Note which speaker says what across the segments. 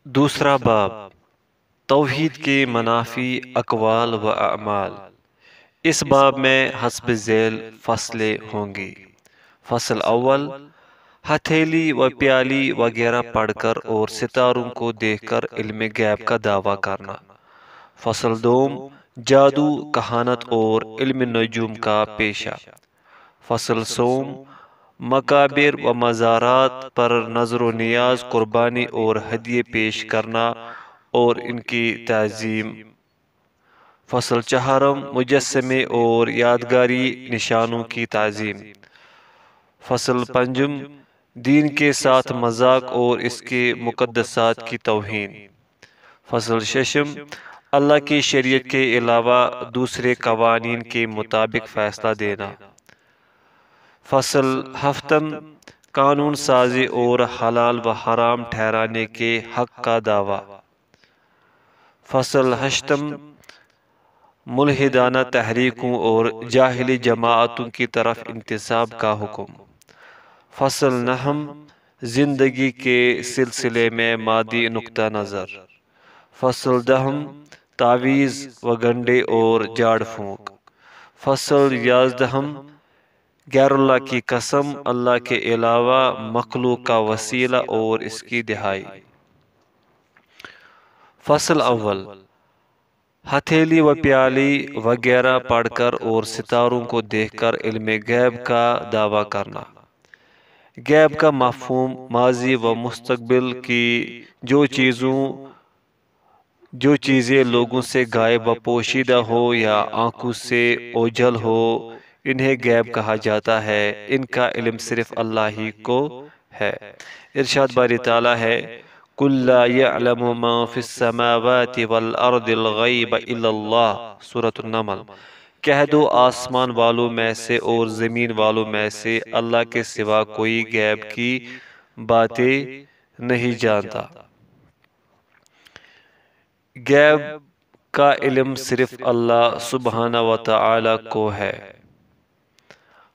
Speaker 1: دوسرا باب توحید کے منافی اقوال و اعمال۔ اس باب میں حسب ذیل فصلیں ہوں گی۔ فصل اول، ہتھیلی و پیالی وغیرہ پڑھ کر اور ستاروں کو دیکھ کر علم غیب کا دعویٰ کرنا۔ فصل دوم، جادو، کہانت اور علم نجوم کا پیشہ۔ فصل سوم، مقابر و مزارات پر نظر و نیاز، قربانی اور ہدیے پیش کرنا اور ان کی تعظیم۔ فصل چہارم، مجسمے اور یادگاری نشانوں کی تعظیم۔ فصل پنجم، دین کے ساتھ مذاق اور اس کے مقدسات کی توہین۔ فصل ششم، اللہ کی شریعت کے علاوہ دوسرے قوانین کے مطابق فیصلہ دینا۔ فصل ہفتم، قانون سازی اور حلال و حرام ٹھہرانے کے حق کا دعویٰ۔ فصل ہشتم، ملحدانہ تحریکوں اور جاہلی جماعتوں کی طرف انتساب کا حکم۔ فصل نہم، زندگی کے سلسلے میں مادی نقطہ نظر۔ فصل دہم، تعویذ و گنڈے اور جھاڑ پھونک۔ فصل یازدہم، غیر اللہ کی قسم، اللہ کے علاوہ مخلوق کا وسیلہ اور اس کی دہائی۔ فصل اول، ہتھیلی و پیالی وغیرہ پڑھ کر اور ستاروں کو دیکھ کر علم غیب کا دعویٰ کرنا۔ غیب کا مفہوم ماضی و مستقبل کی جو چیزیں لوگوں سے غائب و پوشیدہ ہو یا آنکھوں سے اوجھل ہو، انہیں غیب کہا جاتا ہے۔ ان کا علم صرف اللہ ہی کو ہے۔ ارشاد باری تعالیٰ ہے، قُل لَّا يَعْلَمُ مَن فِي السَّمَاوَاتِ وَالْأَرْضِ الْغَيْبَ إِلَّا اللَّهُ۔ سورۃ النمل۔ کہہ دو آسمان والوں میں سے اور زمین والوں میں سے اللہ کے سوا کوئی غیب کی باتیں نہیں جانتا۔ غیب کا علم صرف اللہ سبحانہ و تعالی کو ہے۔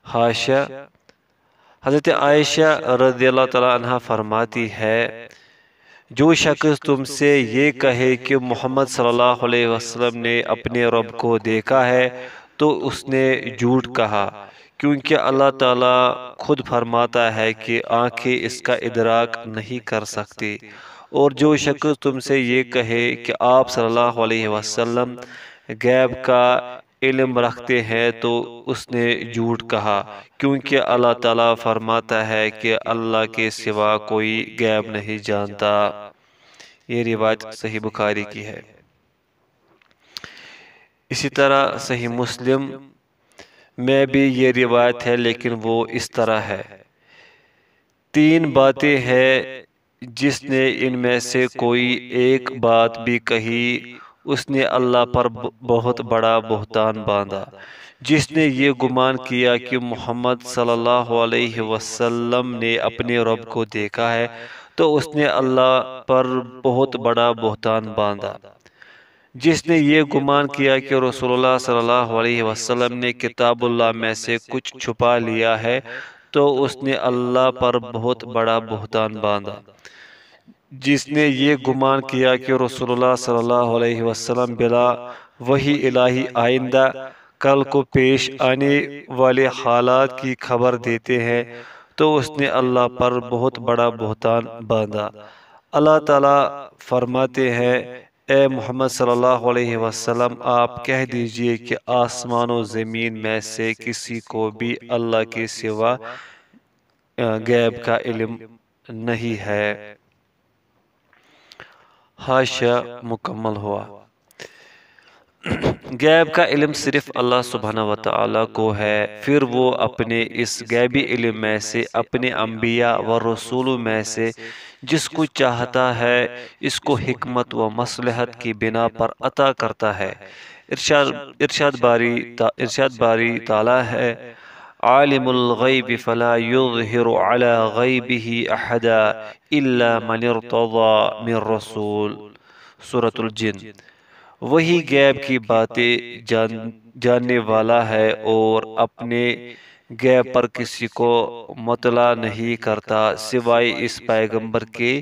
Speaker 1: حاشیہ، حضرت عائشہ رضی اللہ تعالی عنہ فرماتی ہے، جو شخص تم سے یہ کہے کہ محمد صلی اللہ علیہ وسلم نے اپنے رب کو دیکھا ہے تو اس نے جھوٹ کہا، کیونکہ اللہ تعالیٰ خود فرماتا ہے کہ آنکھیں اس کا ادراک نہیں کر سکتی۔ اور جو شخص تم سے یہ کہے کہ آپ صلی اللہ علیہ وسلم غیب کا علم رکھتے ہیں تو اس نے جھوٹ کہا، کیونکہ اللہ تعالیٰ فرماتا ہے کہ اللہ کے سوا کوئی غیب نہیں جانتا۔ یہ روایت صحیح بخاری کی ہے۔ اسی طرح صحیح مسلم میں بھی یہ روایت ہے، لیکن وہ اس طرح ہے، تین باتیں ہیں جس نے ان میں سے کوئی ایک بات بھی کہی اس نے اللہ پر بہت بڑا بہتان باندھا۔ جس نے یہ گمان کیا کہ محمد صلی اللہ علیہ وسلم نے اپنے رب کو دیکھا ہے تو اس نے اللہ پر بہت بڑا بہتان باندھا۔ جس نے یہ گمان کیا کہ رسول اللہ صلی اللہ علیہ وسلم نے کتاب اللہ میں سے کچھ چھپا لیا ہے تو اس نے اللہ پر بہت بڑا بہتان باندھا۔ جس نے یہ گمان کیا کہ رسول اللہ صلی اللہ علیہ وسلم بلا وحی الہی آئندہ کل کو پیش آنے والے حالات کی خبر دیتے ہیں تو اس نے اللہ پر بہت بڑا بہتان باندھا۔ اللہ تعالیٰ فرماتے ہیں، اے محمد صلی اللہ علیہ وسلم آپ کہہ دیجئے کہ آسمان و زمین میں سے کسی کو بھی اللہ کے سوا غیب کا علم نہیں ہے۔ حاشیہ مکمل ہوا۔ غیب کا علم صرف اللہ سبحانہ و تعالیٰ کو ہے، پھر وہ اپنے اس غیبی علم میں سے اپنے انبیاء و رسولوں میں سے جس کو چاہتا ہے اس کو حکمت و مصلحت کی بنا پر عطا کرتا ہے۔ ارشاد باری تعالیٰ ہے، عالم الغیب فلا یظہر علی غیبہ احدا الا من ارتضی من رسول۔ سورۃ الجن۔ وہی غیب کی باتیں جاننے والا ہے اور اپنے غیب پر کسی کو مطلع نہیں کرتا سوائے اس پیغمبر کے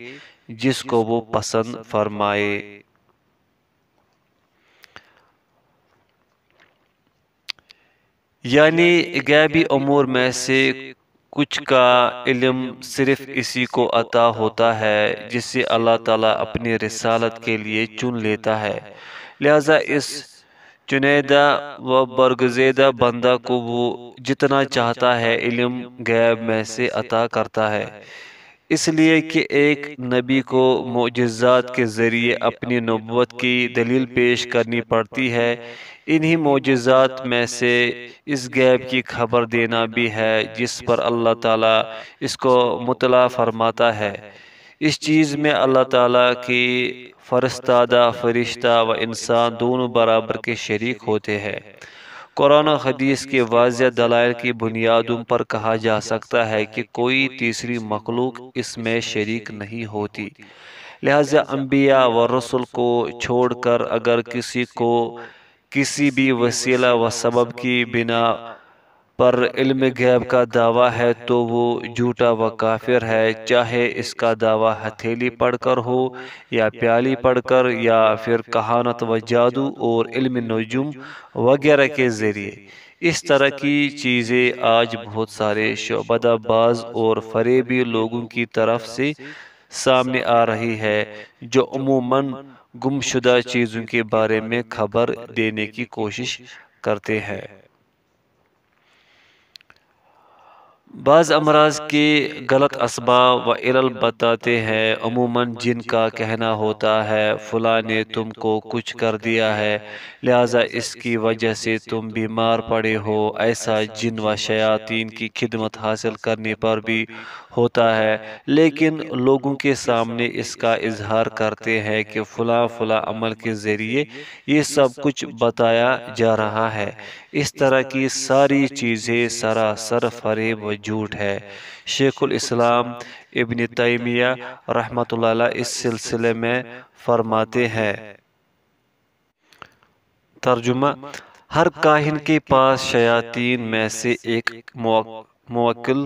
Speaker 1: جس کو وہ پسند فرمائے۔ یعنی غیبی امور میں سے کچھ کا علم صرف اسی کو عطا ہوتا ہے جسے اللہ تعالیٰ اپنی رسالت کے لیے چن لیتا ہے، لہذا اس چنیدہ و برگزیدہ بندہ کو وہ جتنا چاہتا ہے علم غیب میں سے عطا کرتا ہے، اس لیے کہ ایک نبی کو معجزات کے ذریعے اپنی نبوت کی دلیل پیش کرنی پڑتی ہے۔ انہی معجزات میں سے اس غیب کی خبر دینا بھی ہے جس پر اللہ تعالیٰ اس کو مطلع فرماتا ہے۔ اس چیز میں اللہ تعالیٰ کی فرستادہ فرشتہ و انسان دونوں برابر کے شریک ہوتے ہیں۔ قرآن و حدیث کے واضح دلائل کی بنیادوں پر کہا جا سکتا ہے کہ کوئی تیسری مخلوق اس میں شریک نہیں ہوتی، لہذا انبیاء و رسل کو چھوڑ کر اگر کسی کو کسی بھی وسیلہ و سبب کی بنا پر علم غیب کا دعویٰ ہے تو وہ جھوٹا و کافر ہے، چاہے اس کا دعویٰ ہتھیلی پڑھ کر ہو یا پیالی پڑھ کر یا پھر کہانت و جادو اور علم نجوم وغیرہ کے ذریعے۔ اس طرح کی چیزیں آج بہت سارے شعبدہ باز اور فریبی لوگوں کی طرف سے سامنے آ رہی ہے جو عموماً گمشدہ چیزوں کے بارے میں خبر دینے کی کوشش کرتے ہیں۔ بعض امراض کے غلط اسباب و علل بتاتے ہیں، عموماً جن کا کہنا ہوتا ہے فلاں نے تم کو کچھ کر دیا ہے لہذا اس کی وجہ سے تم بیمار پڑے ہو۔ ایسا جن و شیاطین کی خدمت حاصل کرنے پر بھی ہوتا ہے، لیکن لوگوں کے سامنے اس کا اظہار کرتے ہیں کہ فلاں فلاں عمل کے ذریعے یہ سب کچھ بتایا جا رہا ہے۔ اس طرح کی ساری چیزیں سراسر فریب و جھوٹ ہے۔ شیخ الاسلام ابن تیمیہ رحمۃ اللہ علیہ اس سلسلے میں فرماتے ہیں۔ ترجمہ: ہر کاہن کے پاس شیاطین میں سے ایک موکل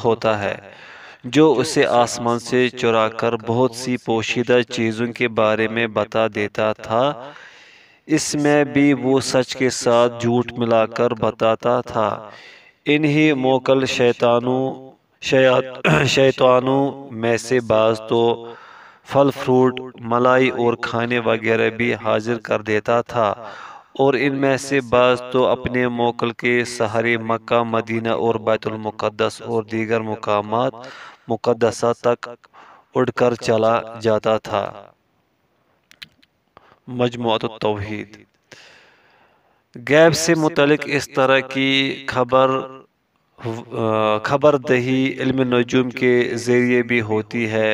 Speaker 1: ہوتا ہے جو اسے آسمان سے چرا کر بہت سی پوشیدہ چیزوں کے بارے میں بتا دیتا تھا، اس میں بھی وہ سچ کے ساتھ جھوٹ ملا کر بتاتا تھا۔ انہی موکل شیطانوں میں سے بعض تو پھل فروٹ، ملائی اور کھانے وغیرہ بھی حاضر کر دیتا تھا، اور ان میں سے بعض تو اپنے موکل کے سہارے مکہ، مدینہ اور بیت المقدس اور دیگر مقامات مقدسہ تک اڑ کر چلا جاتا تھا۔ مجموعۃ التوحید۔ غیب سے متعلق اس طرح کی خبر دہی علم نجوم کے ذریعے بھی ہوتی ہے۔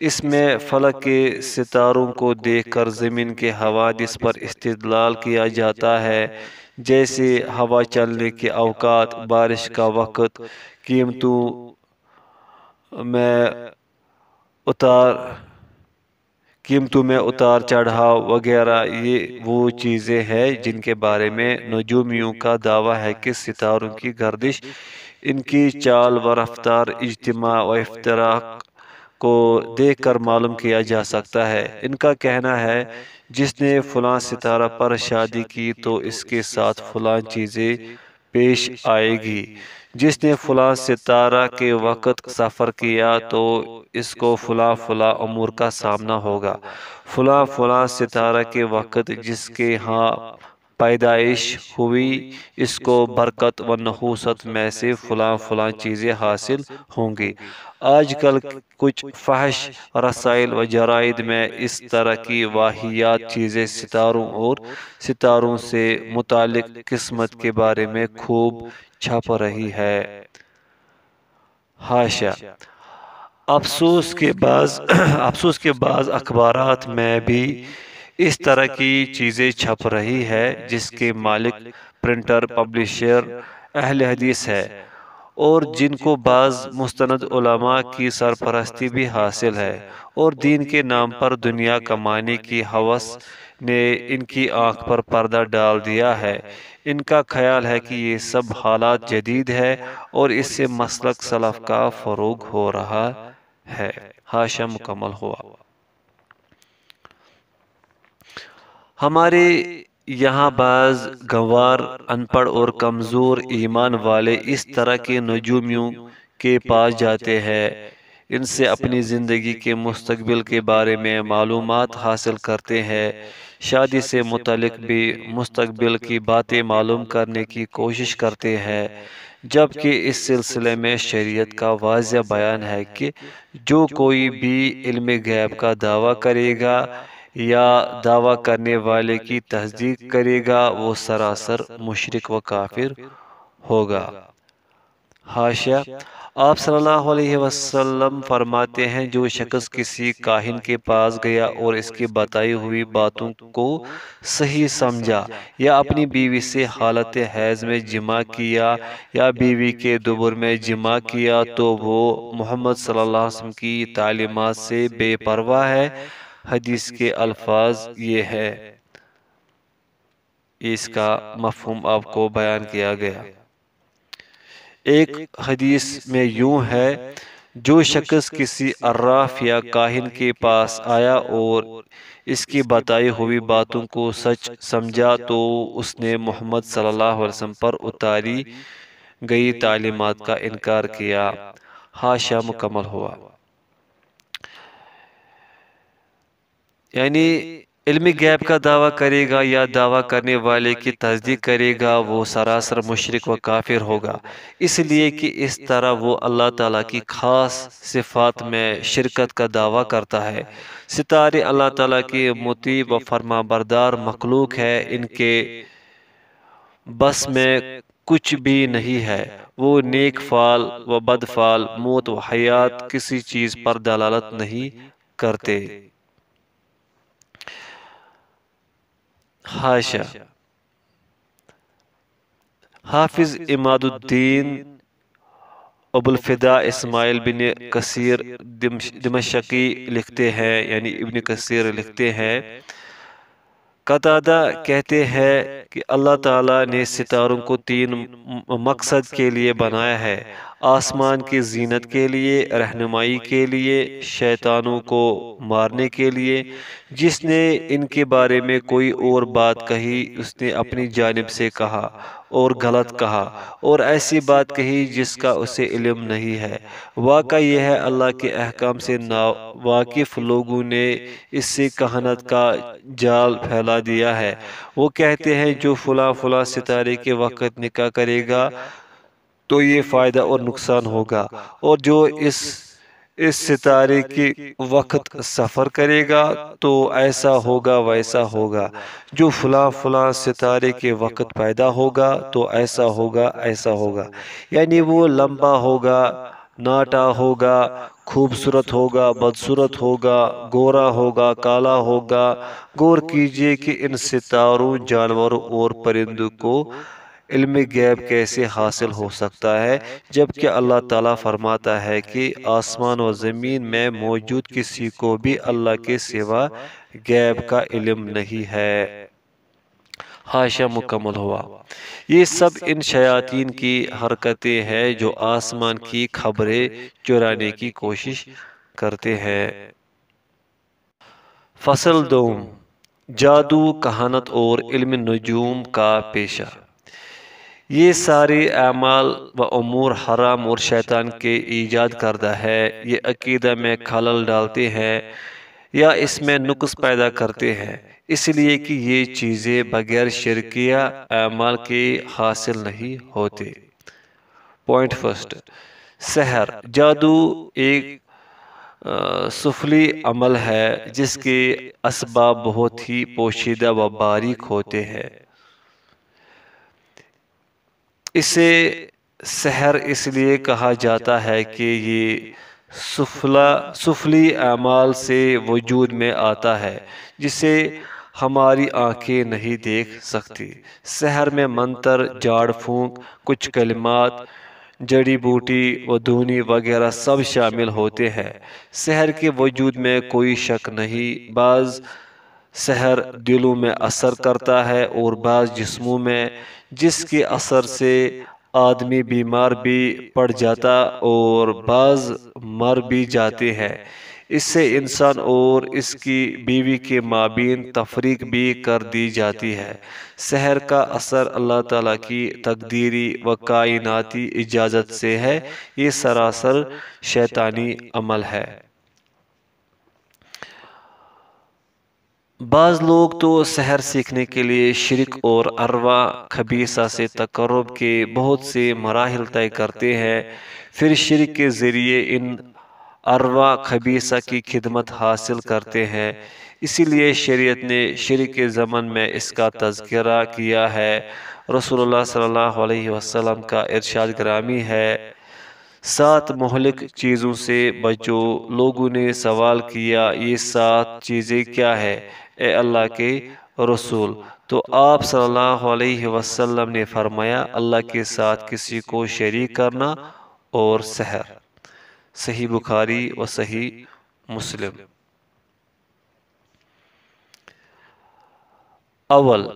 Speaker 1: اس میں فلک کے ستاروں کو دیکھ کر زمین کے حوادث پر استدلال کیا جاتا ہے، جیسے ہوا چلنے کے اوقات، بارش کا وقت، قیمتوں میں اتار چڑھاؤ وغیرہ۔ یہ وہ چیزیں ہیں جن کے بارے میں نجومیوں کا دعویٰ ہے کہ ستاروں کی گردش، ان کی چال و رفتار، اجتماع و افتراق کو دیکھ کر معلوم کیا جا سکتا ہے۔ ان کا کہنا ہے جس نے فلاں ستارہ پر شادی کی تو اس کے ساتھ فلاں چیزیں پیش آئے گی، جس نے فلاں ستارہ کے وقت سفر کیا تو اس کو فلاں فلاں امور کا سامنا ہوگا، فلاں فلاں ستارہ کے وقت جس کے ہاں پیدائش ہوئی اس کو برکت و نحوست میں سے فلاں فلاں چیزیں حاصل ہوں گی۔ آج کل کچھ فحش رسائل و جرائد میں اس طرح کی واہیات چیزیں ستاروں اور ستاروں سے متعلق قسمت کے بارے میں خوب چھپ رہی ہے۔ حاشیہ: افسوس کے بعض اخبارات میں بھی اس طرح کی چیزیں چھپ رہی ہے جس کے مالک پرنٹر، پبلشر اہل حدیث ہے، اور جن کو بعض مستند علماء کی سرپرستی بھی حاصل ہے، اور دین کے نام پر دنیا کمانے کی ہوس نے ان کی آنکھ پر پردہ ڈال دیا ہے۔ ان کا خیال ہے کہ یہ سب حالات جدید ہے اور اس سے مسلک سلف کا فروغ ہو رہا ہے۔ حاشا مکمل ہوا۔ ہمارے یہاں بعض گنوار، ان پڑھ اور کمزور ایمان والے اس طرح کے نجومیوں کے پاس جاتے ہیں، ان سے اپنی زندگی کے مستقبل کے بارے میں معلومات حاصل کرتے ہیں، شادی سے متعلق بھی مستقبل کی باتیں معلوم کرنے کی کوشش کرتے ہیں، جبکہ اس سلسلے میں شریعت کا واضح بیان ہے کہ جو کوئی بھی علم غیب کا دعویٰ کرے گا یا دعویٰ کرنے والے کی تصدیق کرے گا وہ سراسر مشرک و کافر ہوگا۔ حاشیہ، آپ صلی اللہ علیہ وسلم فرماتے ہیں جو شخص کسی کاہن کے پاس گیا اور اس کی بتائی ہوئی باتوں کو صحیح سمجھا یا اپنی بیوی سے حالت حیض میں جماع کیا یا بیوی کے دبر میں جماع کیا تو وہ محمد صلی اللہ علیہ وسلم کی تعلیمات سے بے پرواہ ہے۔ حدیث کے الفاظ یہ ہے، اس کا مفہوم آپ کو بیان کیا گیا۔ ایک حدیث میں یوں ہے، جو شخص کسی عراف یا کاہن کے پاس آیا اور اس کی بتائی ہوئی باتوں کو سچ سمجھا تو اس نے محمد صلی اللہ علیہ وسلم پر اتاری گئی تعلیمات کا انکار کیا۔ حاشا مکمل ہوا۔ یعنی علم غیب کا دعویٰ کرے گا یا دعویٰ کرنے والے کی تصدیق کرے گا وہ سراسر مشرک و کافر ہوگا، اس لیے کہ اس طرح وہ اللہ تعالیٰ کی خاص صفات میں شرکت کا دعویٰ کرتا ہے۔ ستارے اللہ تعالیٰ کے مطیع و فرما بردار مخلوق ہے، ان کے بس میں کچھ بھی نہیں ہے، وہ نیک فعل و بد فعل، موت و حیات کسی چیز پر دلالت نہیں کرتے۔ حاشا، حافظ عماد الدین ابوالفداء اسماعیل بن کثیر دمشقی لکھتے ہیں، یعنی ابن کثیر لکھتے ہیں، قتادہ کہتے ہیں کہ اللہ تعالیٰ نے ستاروں کو تین مقصد کے لیے بنایا ہے: آسمان کی زینت کے لیے، رہنمائی کے لیے، شیطانوں کو مارنے کے لیے۔ جس نے ان کے بارے میں کوئی اور بات کہی اس نے اپنی جانب سے کہا اور غلط کہا، اور ایسی بات کہی جس کا اسے علم نہیں ہے۔ واقعہ یہ ہے اللہ کے احکام سے ناواقف لوگوں نے اس سے کہانت کا جال پھیلا دیا ہے۔ وہ کہتے ہیں جو فلاں فلاں ستارے کے وقت نکاح کرے گا تو یہ فائدہ اور نقصان ہوگا، اور جو اس ستارے کے وقت سفر کرے گا تو ایسا ہوگا ویسا ہوگا، جو فلاں فلاں ستارے کے وقت پیدا ہوگا تو ایسا ہوگا ایسا ہوگا۔ یعنی وہ لمبا ہوگا، ناٹا ہوگا، خوبصورت ہوگا، بدصورت ہوگا، گورا ہوگا، کالا ہوگا۔ غور کیجئے کہ ان ستاروں، جانوروں اور پرندوں کو علم غیب کیسے حاصل ہو سکتا ہے، جبکہ اللہ تعالیٰ فرماتا ہے کہ آسمان و زمین میں موجود کسی کو بھی اللہ کے سوا غیب کا علم نہیں ہے۔ حاشا مکمل ہوا۔ یہ سب ان شیاطین کی حرکتیں ہیں جو آسمان کی خبریں چرانے کی کوشش کرتے ہیں۔ فصل دوم، جادو، کہانت اور علم نجوم کا پیشہ۔ یہ سارے اعمال و امور حرام اور شیطان کے ایجاد کردہ ہے۔ یہ عقیدہ میں خلل ڈالتے ہیں یا اس میں نقص پیدا کرتے ہیں، اس لیے کہ یہ چیزیں بغیر شرکیہ اعمال کے حاصل نہیں ہوتے۔ پوائنٹ فرسٹ، سحر، جادو ایک سفلی عمل ہے جس کے اسباب بہت ہی پوشیدہ و باریک ہوتے ہیں۔ اسے سحر اس لیے کہا جاتا ہے کہ یہ سفلی اعمال سے وجود میں آتا ہے جسے ہماری آنکھیں نہیں دیکھ سکتی۔ سحر میں منتر، جھاڑ پھونک، کچھ کلمات، جڑی بوٹی و دھونی وغیرہ سب شامل ہوتے ہیں۔ سحر کے وجود میں کوئی شک نہیں۔ بعض سحر دلوں میں اثر کرتا ہے اور بعض جسموں میں، جس کے اثر سے آدمی بیمار بھی پڑ جاتا اور بعض مر بھی جاتے ہیں۔ اس سے انسان اور اس کی بیوی کے مابین تفریق بھی کر دی جاتی ہے۔ سحر کا اثر اللہ تعالیٰ کی تقدیری و کائناتی اجازت سے ہے، یہ سراسر شیطانی عمل ہے۔ بعض لوگ تو سحر سیکھنے کے لیے شرک اور ارواح خبیثہ سے تقرب کے بہت سے مراحل طے کرتے ہیں، پھر شرک کے ذریعے ان ارواح خبیثہ کی خدمت حاصل کرتے ہیں۔ اسی لیے شریعت نے شرک کے ضمن میں اس کا تذکرہ کیا ہے۔ رسول اللہ صلی اللہ علیہ وسلم کا ارشاد گرامی ہے، 7 مہلک چیزوں سے بچو۔ لوگوں نے سوال کیا، یہ 7 چیزیں کیا ہے اے اللہ کے رسول؟ تو آپ صلی اللہ علیہ وسلم نے فرمایا، اللہ کے ساتھ کسی کو شریک کرنا اور سحر۔ صحیح بخاری و صحیح مسلم۔ اول،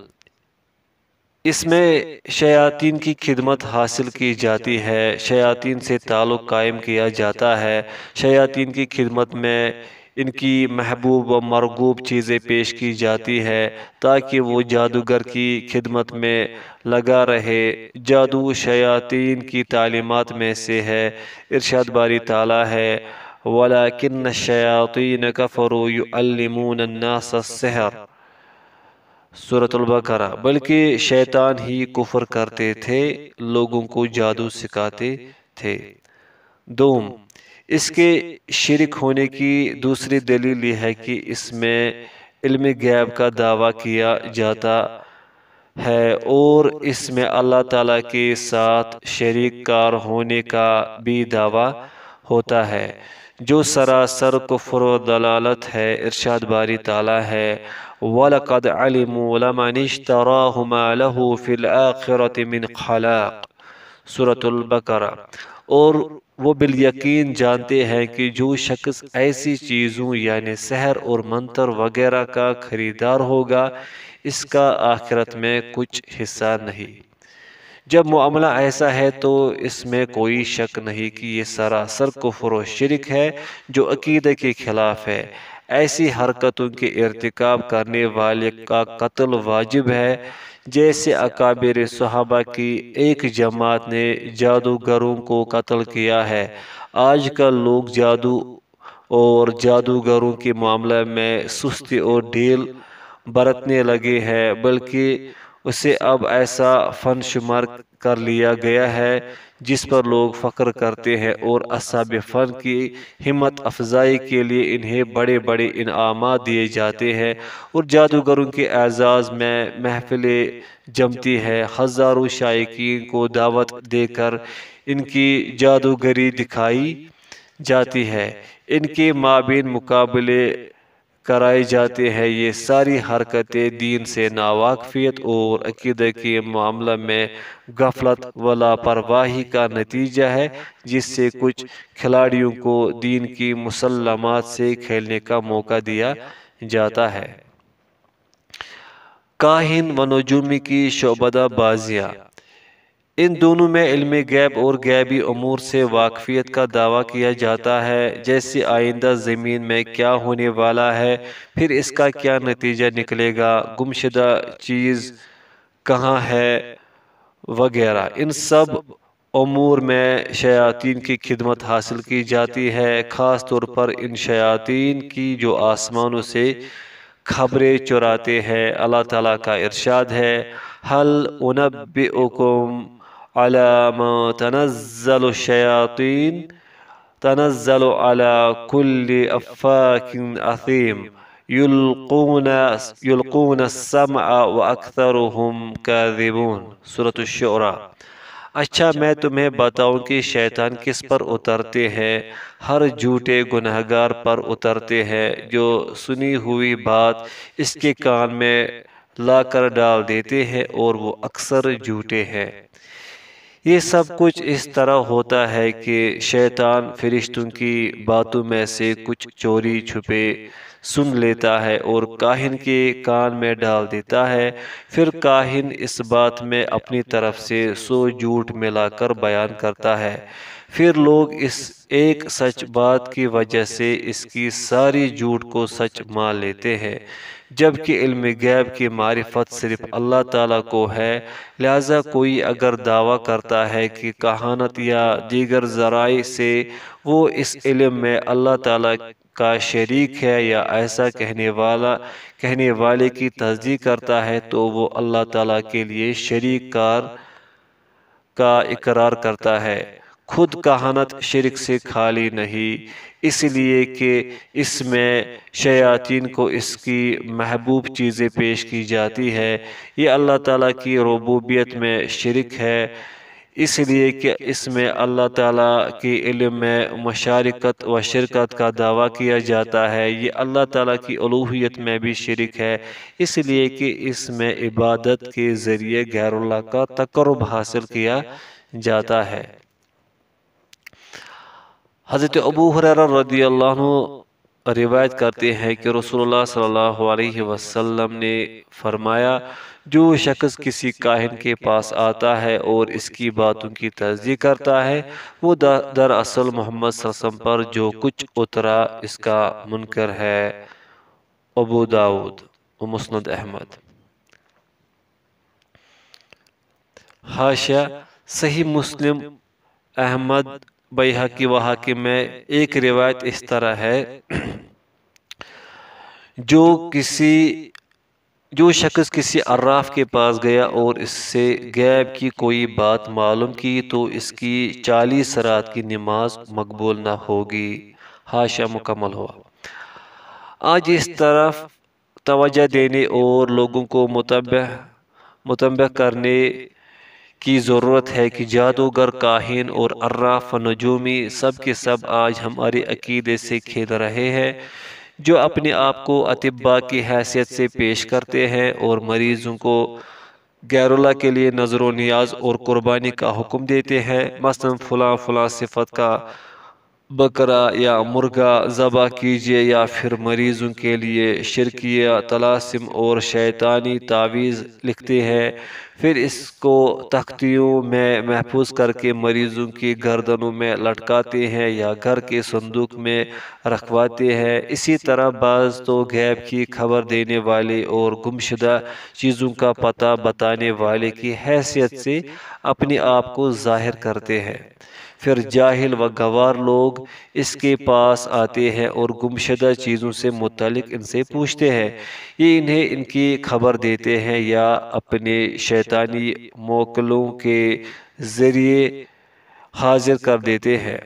Speaker 1: اس میں شیاطین کی خدمت حاصل کی جاتی ہے، شیاطین سے تعلق قائم کیا جاتا ہے۔ شیاطین کی خدمت میں ان کی محبوب و مرغوب چیزیں پیش کی جاتی ہے تاکہ وہ جادوگر کی خدمت میں لگا رہے۔ جادو شیاطین کی تعلیمات میں سے ہے۔ ارشاد باری تعالیٰ ہے، وَلَكِنَّ الشَّيَاطِينَ كَفَرُوا يُعَلِّمُونَ النَّاسَ السِّحْرَ، سورۃ البقرہ، بلکہ شیطان ہی کفر کرتے تھے، لوگوں کو جادو سکھاتے تھے۔ دوم، اس کے شرک ہونے کی دوسری دلیل یہ ہے کہ اس میں علم غیب کا دعویٰ کیا جاتا ہے اور اس میں اللہ تعالیٰ کے ساتھ شریک کار ہونے کا بھی دعویٰ ہوتا ہے، جو سراسر کفر و ضلالت ہے۔ ارشاد باری تعالیٰ ہے، وَلَقَدْ عَلِمُوا لَمَنِ اشْتَرَاهُ مَا لَهُ فِي الْآخِرَةِ مِنْ خَلَاقٍ، سورۃ البقرہ، اور وہ بالیقین جانتے ہیں کہ جو شخص ایسی چیزوں یعنی سحر اور منتر وغیرہ کا خریدار ہوگا، اس کا آخرت میں کچھ حصہ نہیں۔ جب معاملہ ایسا ہے تو اس میں کوئی شک نہیں کہ یہ سراسر کفر و شرک ہے جو عقیدے کے خلاف ہے۔ ایسی حرکتوں کے ارتکاب کرنے والے کا قتل واجب ہے، جیسے اکابر صحابہ کی ایک جماعت نے جادوگروں کو قتل کیا ہے۔ آج کل لوگ جادو اور جادوگروں کے معاملے میں سستی اور ڈھیل برتنے لگے ہیں، بلکہ اسے اب ایسا فن شمار کر لیا گیا ہے جس پر لوگ فخر کرتے ہیں، اور اصحاب فن کی ہمت افزائی کے لیے انہیں بڑے بڑے انعامات دیے جاتے ہیں اور جادوگروں کے اعزاز میں محفلیں جمتی ہیں۔ ہزاروں شائقین کو دعوت دے کر ان کی جادوگری دکھائی جاتی ہے، ان کے مابین مقابلے کرائے جاتے ہیں۔ یہ ساری حرکتیں دین سے ناواقفیت اور عقیدے کے معاملہ میں غفلت و لاپرواہی کا نتیجہ ہے، جس سے کچھ کھلاڑیوں کو دین کی مسلمات سے کھیلنے کا موقع دیا جاتا ہے۔ کاہن و نجومی کی شعبدہ بازیاں، ان دونوں میں علم غیب اور غیبی امور سے واقفیت کا دعویٰ کیا جاتا ہے، جیسے آئندہ زمین میں کیا ہونے والا ہے، پھر اس کا کیا نتیجہ نکلے گا، گمشدہ چیز کہاں ہے وغیرہ۔ ان سب امور میں شیاطین کی خدمت حاصل کی جاتی ہے، خاص طور پر ان شیاطین کی جو آسمانوں سے خبریں چراتے ہیں۔ اللہ تعالیٰ کا ارشاد ہے، هل انبئکم علی ما تنزل الشیاطین، تنزل علی کل افاک اثیم، یلقون السمع واکثرهم کاذبون، سورۃ الشعراء۔ اچھا میں تمہیں بتاؤں کہ شیطان کس پر اترتے ہیں؟ ہر جھوٹے گنہگار پر اترتے ہیں جو سنی ہوئی بات اس کے کان میں لا کر ڈال دیتے ہیں، اور وہ اکثر جھوٹے ہیں۔ یہ سب کچھ اس طرح ہوتا ہے کہ شیطان فرشتوں کی باتوں میں سے کچھ چوری چھپے سن لیتا ہے اور کاہن کے کان میں ڈال دیتا ہے، پھر کاہن اس بات میں اپنی طرف سے 100 جھوٹ ملا کر بیان کرتا ہے، پھر لوگ اس ایک سچ بات کی وجہ سے اس کی ساری جھوٹ کو سچ مان لیتے ہیں، جبکہ علم غیب کی معرفت صرف اللہ تعالیٰ کو ہے۔ لہذا کوئی اگر دعویٰ کرتا ہے کہ کہانت یا دیگر ذرائع سے وہ اس علم میں اللہ تعالیٰ کا شریک ہے یا ایسا کہنے والے کی تصدیق کرتا ہے تو وہ اللہ تعالیٰ کے لیے شریک کار کا اقرار کرتا ہے۔ خود کہانت شرک سے خالی نہیں، اس لیے کہ اس میں شیاطین کو اس کی محبوب چیزیں پیش کی جاتی ہے، یہ اللہ تعالیٰ کی ربوبیت میں شرک ہے، اس لیے کہ اس میں اللہ تعالیٰ کے علم میں مشارکت و شرکت کا دعویٰ کیا جاتا ہے، یہ اللہ تعالیٰ کی الوہیت میں بھی شرک ہے، اس لیے کہ اس میں عبادت کے ذریعے غیر اللہ کا تقرب حاصل کیا جاتا ہے۔ حضرت ابو ہریرہ رضی اللہ عنہ روایت کرتے ہیں کہ رسول اللہ صلی اللہ علیہ وسلم نے فرمایا، جو شخص کسی کاہن کے پاس آتا ہے اور اس کی باتوں کی تصدیق کرتا ہے، وہ دراصل محمد صلی اللہ علیہ وسلم پر جو کچھ اترا اس کا منکر ہے۔ ابو داؤد و مسند احمد۔ حاشیہ صحیح مسلم، احمد، بیہقی و حاکم میں ایک روایت اس طرح ہے، جو شخص کسی عراف کے پاس گیا اور اس سے غیب کی کوئی بات معلوم کی تو اس کی 40 رات کی نماز مقبول نہ ہوگی۔ حاشیہ مکمل ہوا۔ آج اس طرف توجہ دینے اور لوگوں کو متنبہ کرنے کی ضرورت ہے کہ جادوگر، کاہن اور عراف و نجومی سب کے سب آج ہمارے عقیدے سے کھیل رہے ہیں، جو اپنے آپ کو اطباء کی حیثیت سے پیش کرتے ہیں اور مریضوں کو غیر اللہ کے لیے نظر و نیاز اور قربانی کا حکم دیتے ہیں، مثلا فلاں صفت کا بکرا یا مرغا ذبح کیجیے، یا پھر مریضوں کے لیے شرکیہ طلاسم اور شیطانی تعویذ لکھتے ہیں، پھر اس کو تختیوں میں محفوظ کر کے مریضوں کی گردنوں میں لٹکاتے ہیں یا گھر کے صندوق میں رکھواتے ہیں۔ اسی طرح بعض تو غیب کی خبر دینے والے اور گمشدہ چیزوں کا پتہ بتانے والے کی حیثیت سے اپنے آپ کو ظاہر کرتے ہیں، پھر جاہل و گوار لوگ اس کے پاس آتے ہیں اور گمشدہ چیزوں سے متعلق ان سے پوچھتے ہیں، یہ انہیں ان کی خبر دیتے ہیں یا اپنے شیطانی موکلوں کے ذریعے حاضر کر دیتے ہیں۔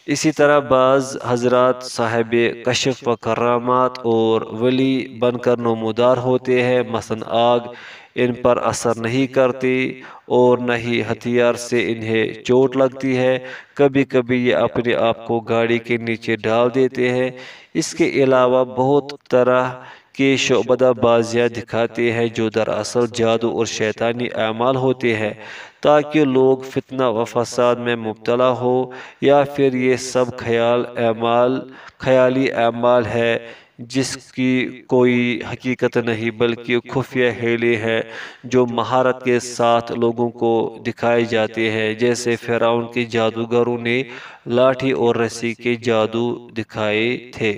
Speaker 1: اسی طرح بعض حضرات صاحب کشف و کرامات اور ولی بن کر نمودار ہوتے ہیں، مثلا آگ ان پر اثر نہیں کرتی اور نہ ہی ہتھیار سے انہیں چوٹ لگتی ہے، کبھی کبھی یہ اپنے آپ کو گاڑی کے نیچے ڈال دیتے ہیں۔ اس کے علاوہ بہت طرح کے شعبدہ بازیاں دکھاتے ہیں جو دراصل جادو اور شیطانی اعمال ہوتے ہیں، تاکہ لوگ فتنہ و فساد میں مبتلا ہو، یا پھر یہ سب خیالی اعمال ہے جس کی کوئی حقیقت نہیں بلکہ خفیہ ہیلے ہیں جو مہارت کے ساتھ لوگوں کو دکھائے جاتے ہیں، جیسے فرعون کے جادوگروں نے لاٹھی اور رسی کے جادو دکھائے تھے۔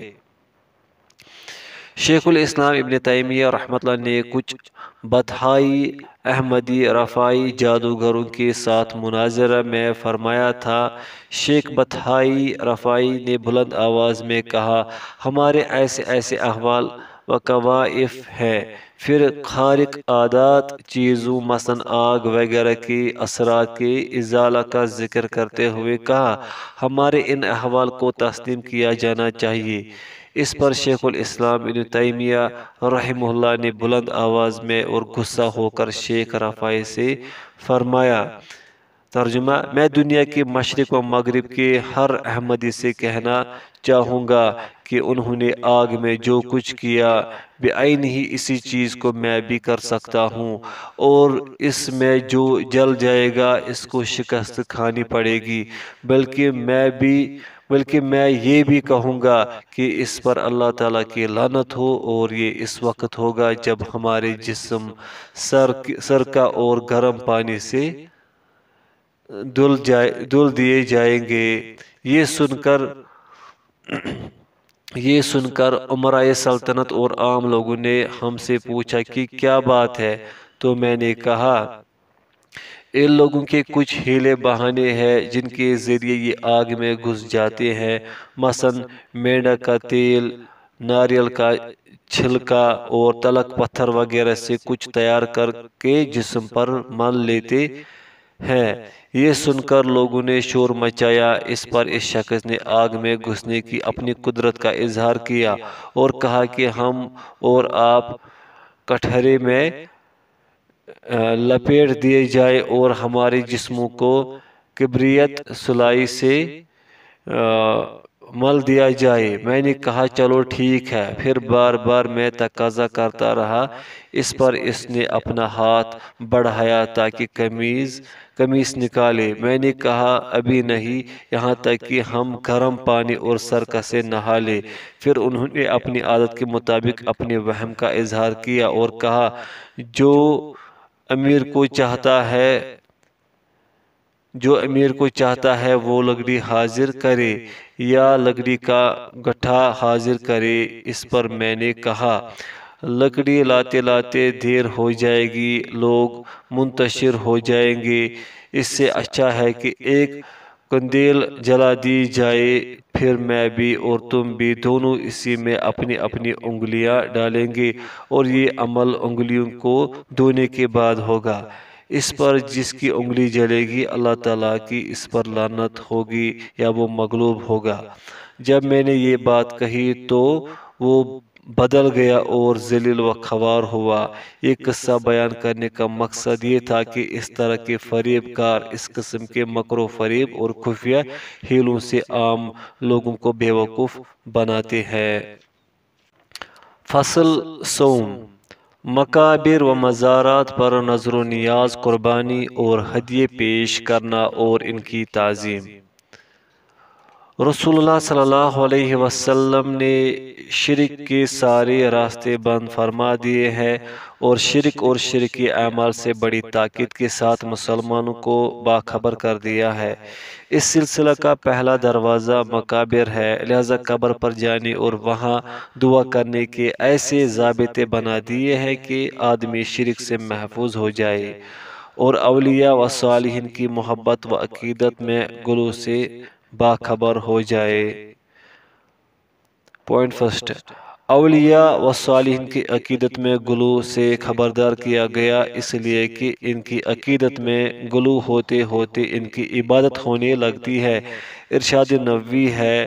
Speaker 1: شیخ الاسلام ابن تیمیہ رحمۃ اللہ نے کچھ بطحائی احمدی رفاعی جادوگروں کے ساتھ مناظرہ میں فرمایا تھا۔ شیخ بطحائی رفاعی نے بلند آواز میں کہا، ہمارے ایسے احوال و کوائف ہیں۔ پھر خارق عادات چیزوں مثلا آگ وغیرہ کے اثرات کے ازالہ کا ذکر کرتے ہوئے کہا، ہمارے ان احوال کو تسلیم کیا جانا چاہیے۔ اس پر شیخ الاسلام ابن تیمیہ رحمہ اللہ نے بلند آواز میں اور غصہ ہو کر شیخ رفاعی سے فرمایا، ترجمہ: میں دنیا کے مشرق و مغرب کے ہر احمدی سے کہنا چاہوں گا کہ انہوں نے آگ میں جو کچھ کیا بعین ہی اسی چیز کو میں بھی کر سکتا ہوں، اور اس میں جو جل جائے گا اس کو شکست کھانی پڑے گی، بلکہ میں یہ بھی کہوں گا کہ اس پر اللہ تعالیٰ کی لعنت ہو، اور یہ اس وقت ہوگا جب ہمارے جسم سرکہ اور گرم پانی سے دھل دیے جائیں گے۔ یہ سن کر امرائے سلطنت اور عام لوگوں نے ہم سے پوچھا کہ کیا بات ہے، تو میں نے کہا، ان لوگوں کے کچھ ہیلے بہانے ہیں جن کے ذریعے یہ آگ میں گھس جاتے ہیں، مثلا مینڈک کا تیل، ناریل کا چھلکا اور تلک پتھر وغیرہ سے کچھ تیار کر کے جسم پر مل لیتے ہیں۔ یہ سن کر لوگوں نے شور مچایا۔ اس پر اس شخص نے آگ میں گھسنے کی اپنی قدرت کا اظہار کیا اور کہا کہ ہم اور آپ کٹہرے میں لپیٹ دیے جائیں اور ہمارے جسموں کو کبریت سلائی سے مل دیا جائے۔ میں نے کہا، چلو ٹھیک ہے۔ پھر بار بار میں تقاضا کرتا رہا۔ اس پر اس نے اپنا ہاتھ بڑھایا تاکہ قمیص نکالے۔ میں نے کہا، ابھی نہیں، یہاں تک کہ ہم گرم پانی اور سرکہ سے نہا لیں۔ پھر انہوں نے اپنی عادت کے مطابق اپنے وہم کا اظہار کیا اور کہا، جو امیر کو چاہتا ہے وہ لکڑی حاضر کرے یا لکڑی کا گٹھا حاضر کرے۔ اس پر میں نے کہا، لکڑی لاتے لاتے دیر ہو جائے گی، لوگ منتشر ہو جائیں گے، اس سے اچھا ہے کہ ایک قندیل جلا دی جائے، پھر میں بھی اور تم بھی دونوں اسی میں اپنی اپنی انگلیاں ڈالیں گے، اور یہ عمل انگلیوں کو دھونے کے بعد ہوگا۔ اس پر جس کی انگلی جلے گی اللہ تعالیٰ کی اس پر لعنت ہوگی یا وہ مغلوب ہوگا۔ جب میں نے یہ بات کہی تو وہ بدل گیا اور ذلیل و خوار ہوا۔ یہ قصہ بیان کرنے کا مقصد یہ تھا کہ اس طرح کے فریب کار اس قسم کے مکر و فریب اور خفیہ ہیلوں سے عام لوگوں کو بیوقوف بناتے ہیں۔ فصل سوم: مقابر و مزارات پر نظر و نیاز، قربانی اور ہدیے پیش کرنا اور ان کی تعظیم۔ رسول اللہ صلی اللہ علیہ وسلم نے شرک کے سارے راستے بند فرما دیے ہیں اور شرکی اعمال سے بڑی تاکید کے ساتھ مسلمانوں کو باخبر کر دیا ہے۔ اس سلسلہ کا پہلا دروازہ مقابر ہے، لہذا قبر پر جانے اور وہاں دعا کرنے کے ایسے ضابطے بنا دیے ہیں کہ آدمی شرک سے محفوظ ہو جائے اور اولیاء و صالحین کی محبت و عقیدت میں غلو سے باخبر ہو جائے۔ پوائنٹ فرسٹ: اولیاء و صالحین کی عقیدت میں غلو سے خبردار کیا گیا اس لیے کہ ان کی عقیدت میں غلو ہوتے ہوتے ان کی عبادت ہونے لگتی ہے۔ ارشاد نبوی ہے،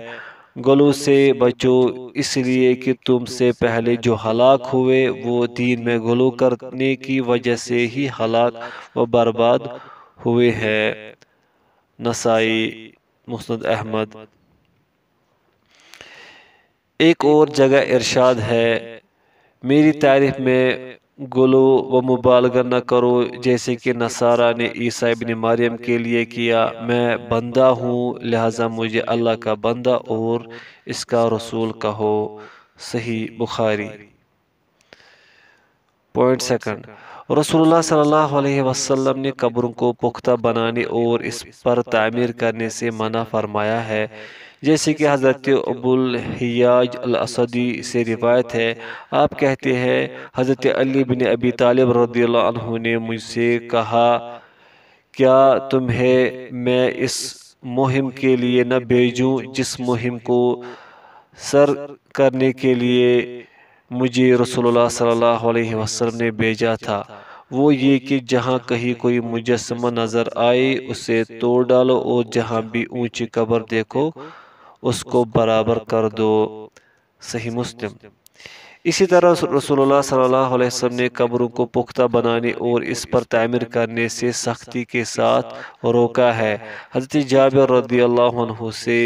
Speaker 1: غلو سے بچو اس لیے کہ تم سے پہلے جو ہلاک ہوئے وہ دین میں غلو کرنے کی وجہ سے ہی ہلاک و برباد ہوئے ہیں۔ نسائی، مسند احمد۔ ایک اور جگہ ارشاد ہے، میری تعریف میں غلو و مبالغہ نہ کرو جیسے کہ نصارہ نے عیسیٰ ابن مریم کے لیے کیا۔ میں بندہ ہوں لہذا مجھے اللہ کا بندہ اور اس کا رسول کہو۔ صحیح بخاری۔ پوائنٹ سیکنڈ: رسول اللہ صلی اللہ علیہ وسلم نے قبروں کو پختہ بنانے اور اس پر تعمیر کرنے سے منع فرمایا ہے، جیسے کہ حضرت ابو الحیاج الاسدی سے روایت ہے، آپ کہتے ہیں، حضرت علی بن ابی طالب رضی اللہ عنہ نے مجھ سے کہا، کیا تمہیں میں اس مہم کے لیے نہ بھیجوں جس مہم کو سر کرنے کے لیے مجھے رسول اللہ صلی اللہ علیہ وسلم نے بھیجا تھا؟ وہ یہ کہ جہاں کہیں کوئی مجسمہ نظر آئے اسے توڑ ڈالو اور جہاں بھی اونچی قبر دیکھو اس کو برابر کر دو۔ صحیح مسلم۔ اسی طرح رسول اللہ صلی اللہ علیہ وسلم نے قبروں کو پختہ بنانے اور اس پر تعمیر کرنے سے سختی کے ساتھ روکا ہے۔ حضرت جابر رضی اللہ عنہ سے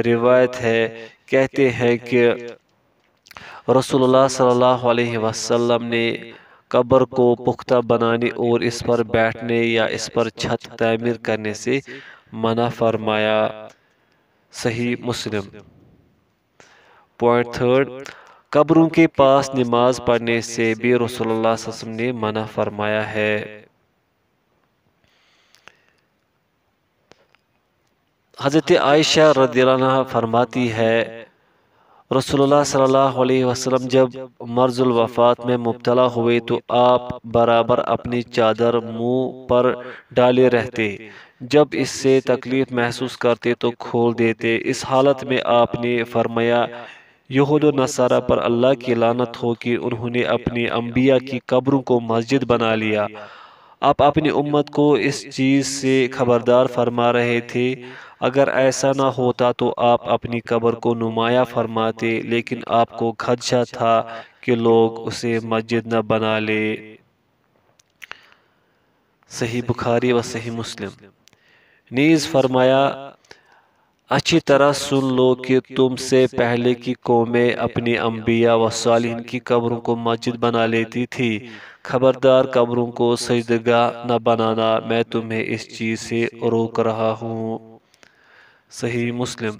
Speaker 1: روایت ہے، کہتے ہیں کہ رسول اللہ صلی اللہ علیہ وسلم نے قبر کو پختہ بنانے اور اس پر بیٹھنے یا اس پر چھت تعمیر کرنے سے منع فرمایا۔ صحیح مسلم۔ پوائنٹ تھرڈ، قبروں کے پاس نماز پڑھنے سے بھی رسول اللہ صلی اللہ علیہ وسلم نے منع فرمایا ہے۔ حضرت عائشہ رضی اللہ عنہ فرماتی ہے، رسول اللہ صلی اللہ علیہ وسلم جب مرض الوفات میں مبتلا ہوئے تو آپ برابر اپنی چادر منہ پر ڈالے رہتے، جب اس سے تکلیف محسوس کرتے تو کھول دیتے۔ اس حالت میں آپ نے فرمایا، یہود و نصارہ پر اللہ کی لعنت ہو کہ انہوں نے اپنی انبیاء کی قبروں کو مسجد بنا لیا۔ آپ اپنی امت کو اس چیز سے خبردار فرما رہے تھے، اگر ایسا نہ ہوتا تو آپ اپنی قبر کو نمایاں فرماتے، لیکن آپ کو خدشہ تھا کہ لوگ اسے مسجد نہ بنا لے۔ صحیح بخاری و صحیح مسلم۔ نیز فرمایا، اچھی طرح سن لو کہ تم سے پہلے کی قومیں اپنی انبیاء و صالحین کی قبروں کو مسجد بنا لیتی تھی، خبردار قبروں کو سجدگاہ نہ بنانا، میں تمہیں اس چیز سے روک رہا ہوں۔ صحیح مسلم۔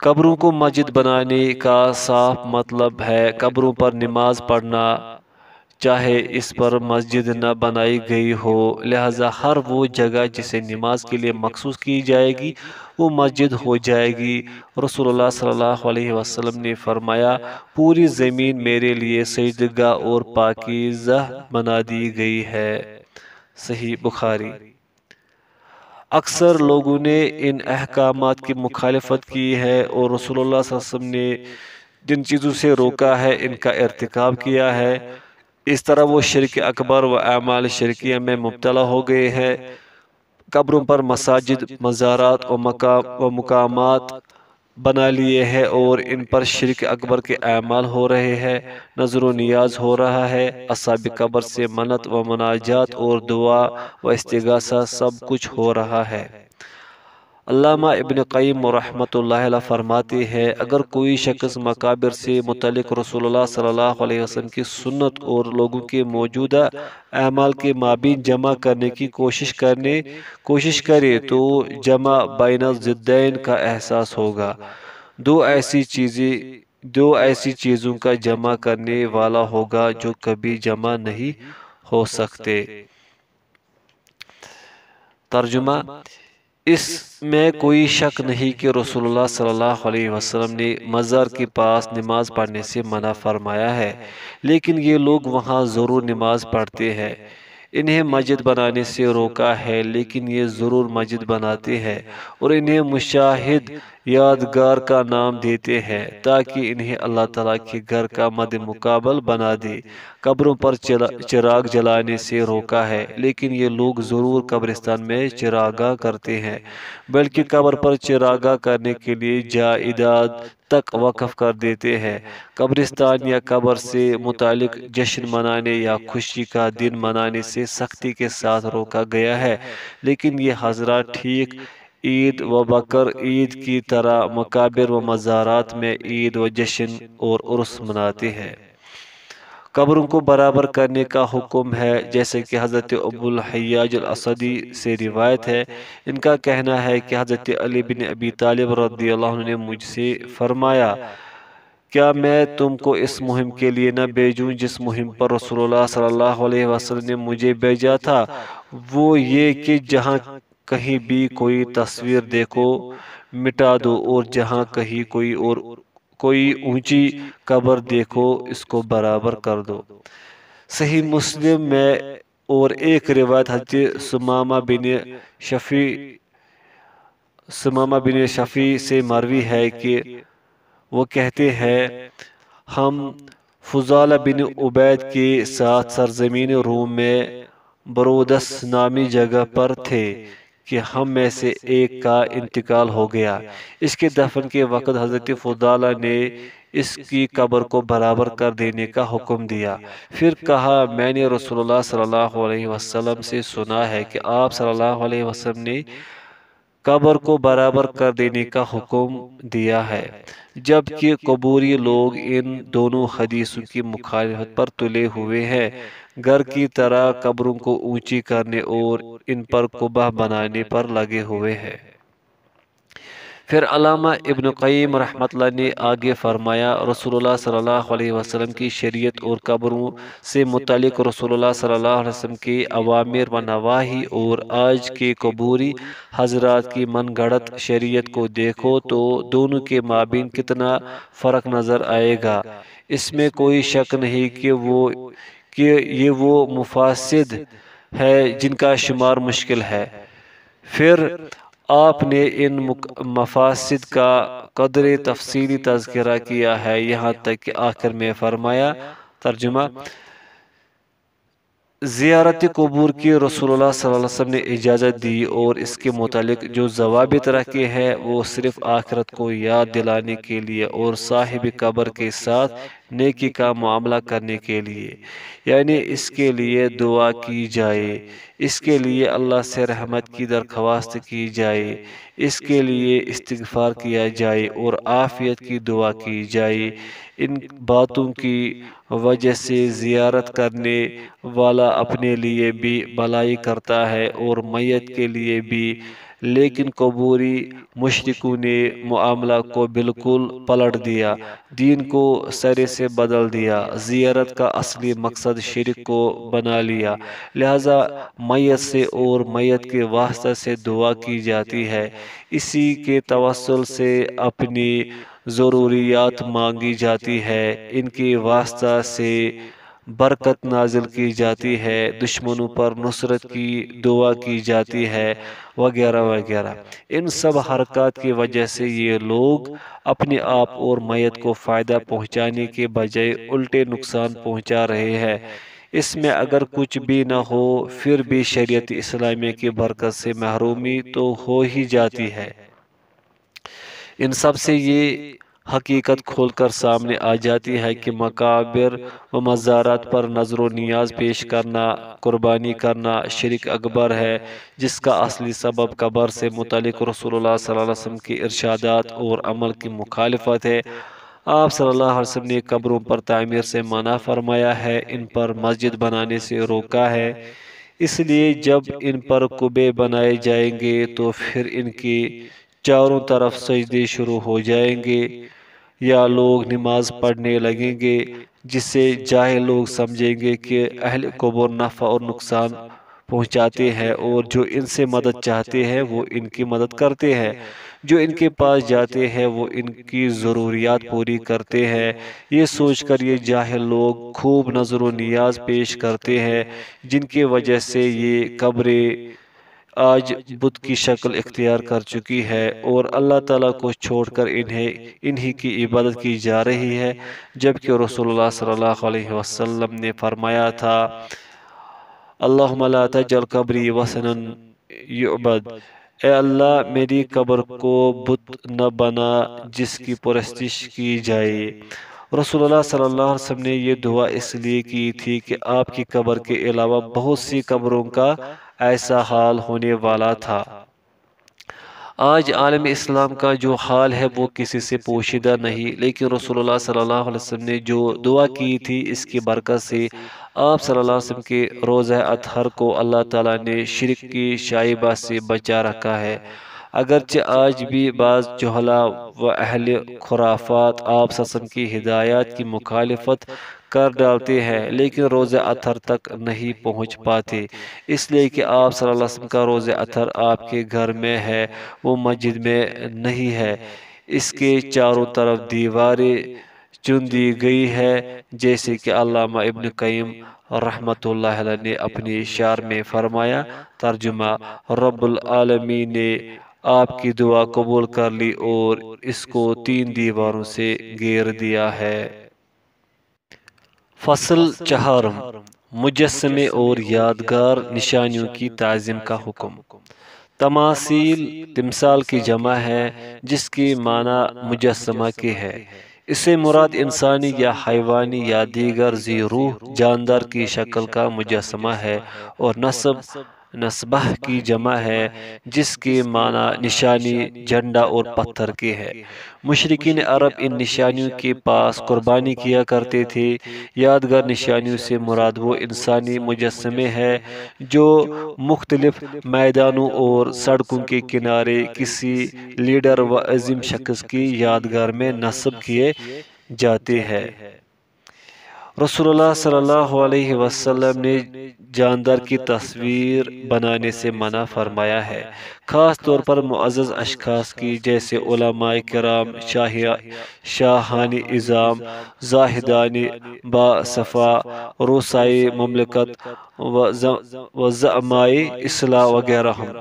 Speaker 1: قبروں کو مسجد بنانے کا صاف مطلب ہے قبروں پر نماز پڑھنا، چاہے اس پر مسجد نہ بنائی گئی ہو، لہذا ہر وہ جگہ جسے نماز کے لیے مخصوص کی جائے گی وہ مسجد ہو جائے گی۔ رسول اللہ صلی اللہ علیہ وسلم نے فرمایا، پوری زمین میرے لیے سجدگاہ اور پاکیزہ بنا دی گئی ہے۔ صحیح بخاری۔ اکثر لوگوں نے ان احکامات کی مخالفت کی ہے اور رسول اللہ صلی اللہ علیہ وسلم نے جن چیزوں سے روکا ہے ان کا ارتکاب کیا ہے، اس طرح وہ شرک اکبر و اعمال شرکیہ میں مبتلا ہو گئے ہیں۔ قبروں پر مساجد، مزارات و مقامات بنا لیے ہیں اور ان پر شرک اکبر کے اعمال ہو رہے ہیں، نظر و نیاز ہو رہا ہے، اصحاب قبر سے منت و مناجات اور دعا و استغاثہ سب کچھ ہو رہا ہے۔ علامہ ابن قیم رحمۃ اللہ علیہ فرماتے ہیں، اگر کوئی شخص مقابر سے متعلق رسول اللہ صلی اللہ علیہ وسلم کی سنت اور لوگوں کے موجودہ اعمال کے مابین جمع کرنے کی کوشش کرے تو جمع بین الضدین کا احساس ہوگا، دو ایسی چیزوں کا جمع کرنے والا ہوگا جو کبھی جمع نہیں ہو سکتے۔ ترجمہ، اس میں کوئی شک نہیں کہ رسول اللہ صلی اللہ علیہ وسلم نے مزار کے پاس نماز پڑھنے سے منع فرمایا ہے، لیکن یہ لوگ وہاں ضرور نماز پڑھتے ہیں۔ انہیں مسجد بنانے سے روکا ہے، لیکن یہ ضرور مسجد بناتے ہیں اور انہیں مشاہد یادگار کا نام دیتے ہیں تاکہ انہیں اللہ تعالیٰ کے گھر کا مد مقابل بنا دے۔ قبروں پر چراغ جلانے سے روکا ہے، لیکن یہ لوگ ضرور قبرستان میں چراغاں کرتے ہیں، بلکہ قبر پر چراغاں کرنے کے لیے جائیداد تک وقف کر دیتے ہیں۔ قبرستان یا قبر سے متعلق جشن منانے یا خوشی کا دن منانے سے سختی کے ساتھ روکا گیا ہے، لیکن یہ حضرات ٹھیک عید و بقر عید کی طرح مقابر و مزارات میں عید و جشن اور عرس مناتے ہیں۔ قبروں کو برابر کرنے کا حکم ہے، جیسے کہ حضرت ابو الحیاج الاسدی سے روایت ہے۔ ان کا کہنا ہے کہ حضرت علی بن ابی طالب رضی اللہ عنہ نے مجھ سے فرمایا، کیا میں تم کو اس مہم کے لیے نہ بھیجوں جس مہم پر رسول اللہ صلی اللہ علیہ وسلم نے مجھے بھیجا تھا، وہ یہ کہ جہاں کہیں بھی کوئی تصویر دیکھو مٹا دو اور جہاں کہیں کوئی اونچی قبر دیکھو اس کو برابر کر دو۔ صحیح مسلم میں اور ایک روایت حضرت سمامہ بن شفیع سے مروی ہے کہ وہ کہتے ہیں، ہم فضالہ بن عبید کے ساتھ سرزمین روم میں برودس نامی جگہ پر تھے کہ ہم میں سے ایک کا انتقال ہو گیا۔ اس کے دفن کے وقت حضرت فضالہ نے اس کی قبر کو برابر کر دینے کا حکم دیا۔ پھر کہا، میں نے رسول اللہ صلی اللہ علیہ وسلم سے سنا ہے کہ آپ صلی اللہ علیہ وسلم نے قبر کو برابر کر دینے کا حکم دیا ہے، جبکہ قبوری لوگ ان دونوں حدیثوں کی مخالفت پر تلے ہوئے ہیں، گھر کی طرح قبروں کو اونچی کرنے اور ان پر قبہ بنانے پر لگے ہوئے ہیں۔ پھر علامہ ابن قیم رحمۃ اللہ نے آگے فرمایا، رسول اللہ صلی اللہ علیہ وسلم کی شریعت اور قبروں سے متعلق رسول اللہ صلی اللہ علیہ وسلم کے اوامر و نواہی اور آج کے قبوری حضرات کی من گھڑت شریعت کو دیکھو تو دونوں کے مابین کتنا فرق نظر آئے گا۔ اس میں کوئی شک نہیں کہ یہ وہ مفاسد ہے جن کا شمار مشکل ہے۔ پھر آپ نے ان مفاسد کا قدر تفصیلی تذکرہ کیا ہے، یہاں تک کہ آخر میں فرمایا، ترجمہ: زیارت قبور کی رسول اللہ صلی اللہ علیہ وسلم نے اجازت دی اور اس کے متعلق جو ضوابط رکھے ہیں وہ صرف آخرت کو یاد دلانے کے لیے اور صاحب قبر کے ساتھ نیکی کا معاملہ کرنے کے لیے، یعنی اس کے لیے دعا کی جائے، اس کے لیے اللہ سے رحمت کی درخواست کی جائے، اس کے لیے استغفار کیا جائے اور عافیت کی دعا کی جائے۔ ان باتوں کی وجہ سے زیارت کرنے والا اپنے لیے بھی بھلائی کرتا ہے اور میت کے لیے بھی، لیکن قبوری مشرکوں نے معاملہ کو بالکل پلٹ دیا، دین کو سرے سے بدل دیا، زیارت کا اصلی مقصد شرک کو بنا لیا، لہذا میت سے اور میت کے واسطے سے دعا کی جاتی ہے، اسی کے توسل سے اپنی ضروریات مانگی جاتی ہے، ان کے واسطہ سے برکت نازل کی جاتی ہے، دشمنوں پر نصرت کی دعا کی جاتی ہے، وغیرہ وغیرہ۔ ان سب حرکات کی وجہ سے یہ لوگ اپنے آپ اور میت کو فائدہ پہنچانے کے بجائے الٹے نقصان پہنچا رہے ہیں۔ اس میں اگر کچھ بھی نہ ہو پھر بھی شریعت اسلامیہ کی برکت سے محرومی تو ہو ہی جاتی ہے۔ ان سب سے یہ حقیقت کھول کر سامنے آ جاتی ہے کہ مقابر و مزارات پر نظر و نیاز پیش کرنا، قربانی کرنا شرک اکبر ہے، جس کا اصلی سبب قبر سے متعلق رسول اللہ صلی اللہ علیہ وسلم کے ارشادات اور عمل کی مخالفت ہے۔ آپ صلی اللہ علیہ وسلم نے قبروں پر تعمیر سے منع فرمایا ہے، ان پر مسجد بنانے سے روکا ہے، اس لیے جب ان پر قبے بنائے جائیں گے تو پھر ان کی چاروں طرف سجدے شروع ہو جائیں گے یا لوگ نماز پڑھنے لگیں گے، جس سے جاہل لوگ سمجھیں گے کہ اہل قبور نفع اور نقصان پہنچاتے ہیں اور جو ان سے مدد چاہتے ہیں وہ ان کی مدد کرتے ہیں، جو ان کے پاس جاتے ہیں وہ ان کی ضروریات پوری کرتے ہیں۔ یہ سوچ کر یہ جاہل لوگ خوب نظر و نیاز پیش کرتے ہیں، جن کی وجہ سے یہ قبریں آج بت کی شکل اختیار کر چکی ہے اور اللہ تعالیٰ کو چھوڑ کر انہی کی عبادت کی جا رہی ہے، جبکہ رسول اللہ صلی اللہ علیہ وسلم نے فرمایا تھا، اللہم لا تجعل قبری وثنا یعبد، اے اللہ میری قبر کو بت نہ بنا جس کی پرستش کی جائے۔ رسول اللہ صلی اللہ علیہ وسلم نے یہ دعا اس لیے کی تھی کہ آپ کی قبر کے علاوہ بہت سی قبروں کا ایسا حال ہونے والا تھا۔ آج عالم اسلام کا جو حال ہے وہ کسی سے پوشیدہ نہیں، لیکن رسول اللہ صلی اللہ علیہ وسلم نے جو دعا کی تھی اس کی برکت سے آپ صلی اللہ علیہ وسلم کے روزہ اطہر کو اللہ تعالیٰ نے شرک کی شائبہ سے بچا رکھا ہے۔ اگرچہ آج بھی بعض جہلاء و اہل خرافات آپ صلی اللہ علیہ وسلم کی ہدایات کی مخالفت کر ڈالتے ہیں، لیکن روزہ اطہر تک نہیں پہنچ پاتے، اس لیے کہ آپ صلی اللہ علیہ وسلم کا روزہ اطہر آپ کے گھر میں ہے، وہ مسجد میں نہیں ہے، اس کے چاروں طرف دیواریں چن دی گئی ہے، جیسے کہ علامہ ابن قیم رحمۃ اللہ علیہ نے اپنی اشعار میں فرمایا، ترجمہ: رب العالمین نے آپ کی دعا قبول کر لی اور اس کو 3 دیواروں سے گھیر دیا ہے۔ فصل 4، مجسمے اور یادگار نشانیوں کی تعظیم کا حکم۔ تماثیل تمثال کی جمع ہے جس کی معنی مجسمہ کی ہے۔ اس سے مراد انسانی یا حیوانی یا دیگر ذی روح جاندار کی شکل کا مجسمہ ہے، اور نصبہ کی جمع ہے جس کی معنی نشانی، جھنڈا اور پتھر کی ہے۔ مشرکین عرب ان نشانیوں کے پاس قربانی کیا کرتے تھے۔ یادگار نشانیوں سے مراد وہ انسانی مجسمے ہیں جو مختلف میدانوں اور سڑکوں کے کنارے کسی لیڈر و عظیم شخص کی یادگار میں نصب کیے جاتے ہیں۔ رسول اللہ صلی اللہ علیہ وسلم نے جاندار کی تصویر بنانے سے منع فرمایا ہے، خاص طور پر معزز اشخاص کی، جیسے علماء کرام، شاہان عظام، زاہدان باصفا، روسائے مملکت و زعمائے اصلاح وغیرہ ہوں۔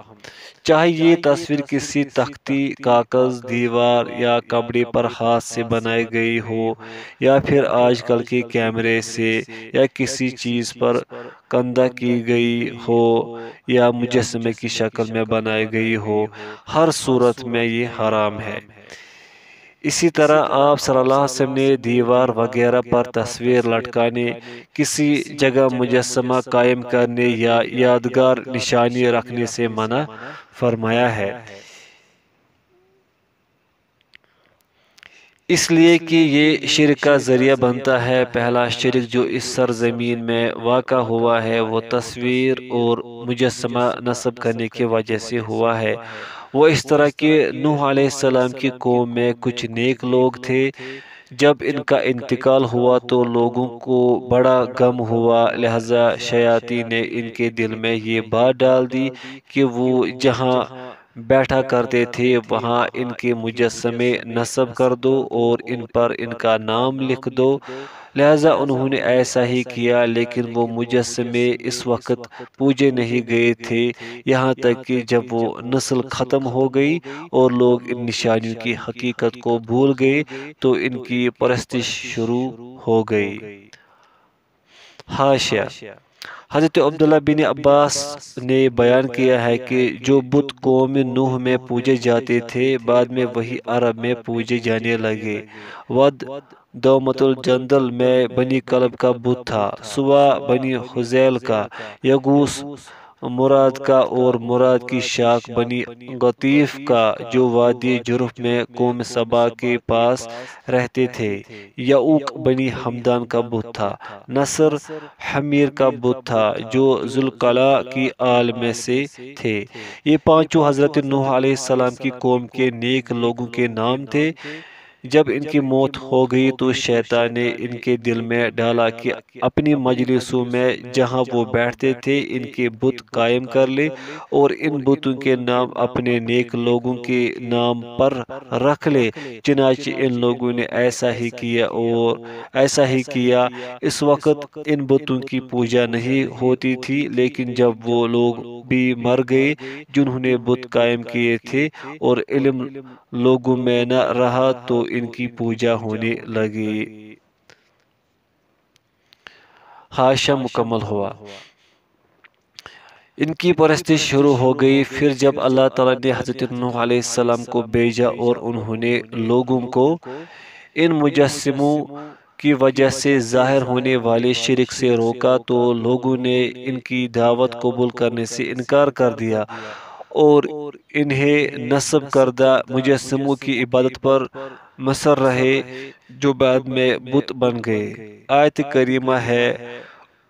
Speaker 1: چاہے یہ تصویر کسی تختی، کاغذ، دیوار یا کپڑے پر ہاتھ سے بنائی گئی ہو، یا پھر آج کل کے کیمرے سے یا کسی چیز پر کندہ کی گئی ہو، یا مجسمے کی شکل میں بنائی گئی ہو، ہر صورت میں یہ حرام ہے۔ اسی طرح آپ صلی اللہ علیہ وسلم نے دیوار وغیرہ پر تصویر لٹکانے، کسی جگہ مجسمہ قائم کرنے یا یادگار نشانی رکھنے سے منع فرمایا ہے، اس لیے کہ یہ شرک کا ذریعہ بنتا ہے۔ پہلا شرک جو اس سرزمین میں واقع ہوا ہے وہ تصویر اور مجسمہ نصب کرنے کی وجہ سے ہوا ہے۔ وہ اس طرح کہ نوح علیہ السلام کی قوم میں کچھ نیک لوگ تھے، جب ان کا انتقال ہوا تو لوگوں کو بڑا غم ہوا، لہذا شیاطین نے ان کے دل میں یہ بات ڈال دی کہ وہ جہاں بیٹھا کرتے تھے وہاں ان کے مجسمے نصب کر دو اور ان پر ان کا نام لکھ دو۔ لہذا انہوں نے ایسا ہی کیا، لیکن وہ مجسمے اس وقت پوجے نہیں گئے تھے، یہاں تک کہ جب وہ نسل ختم ہو گئی اور لوگ ان نشانیوں کی حقیقت کو بھول گئے تو ان کی پرستش شروع ہو گئی۔ حاشیہ: حضرت عبداللہ بن عباس نے بیان کیا ہے کہ جو بت قوم نوح میں پوجے جاتے تھے بعد میں وہی عرب میں پوجے جانے لگے۔ ود دومت الجندل میں بنی کلب کا بت تھا، سوا بنی حذیل کا، یغوث مراد کا، اور مراد کی شاخ بنی غطیف کا جو وادی جرف میں قوم سبا کے پاس رہتے تھے۔ یعوق بنی حمدان کا بت تھا۔ نصر حمیر کا بت تھا جو ذوالقلع کی آل میں سے تھے۔ یہ پانچوں حضرت نوح علیہ السلام کی قوم کے نیک لوگوں کے نام تھے۔ جب ان کی موت ہو گئی تو شیطان نے ان کے دل میں ڈالا کہ اپنی مجلسوں میں جہاں وہ بیٹھتے تھے ان کے بت قائم کر لے، اور ان بتوں کے نام اپنے نیک لوگوں کے نام پر رکھ لے۔ چنانچہ ان لوگوں نے ایسا ہی کیا۔ اس وقت ان بتوں کی پوجا نہیں ہوتی تھی، لیکن جب وہ لوگ بھی مر گئے جنہوں نے بت قائم کیے تھے اور علم لوگوں میں نہ رہا تو ان کی پوجا ہونے لگی۔ حاشیہ مکمل ہوا۔ ان کی پرستش شروع ہو گئی۔ پھر جب اللہ تعالیٰ نے حضرت نوح علیہ السلام کو بھیجا اور انہوں نے لوگوں کو ان مجسموں کی وجہ سے ظاہر ہونے والے شرک سے روکا تو لوگوں نے ان کی دعوت قبول کرنے سے انکار کر دیا اور انہیں نصب کردہ مجسموں کی عبادت پر مصر رہے جو بعد میں بت بن گئے۔ آیت کریمہ ہے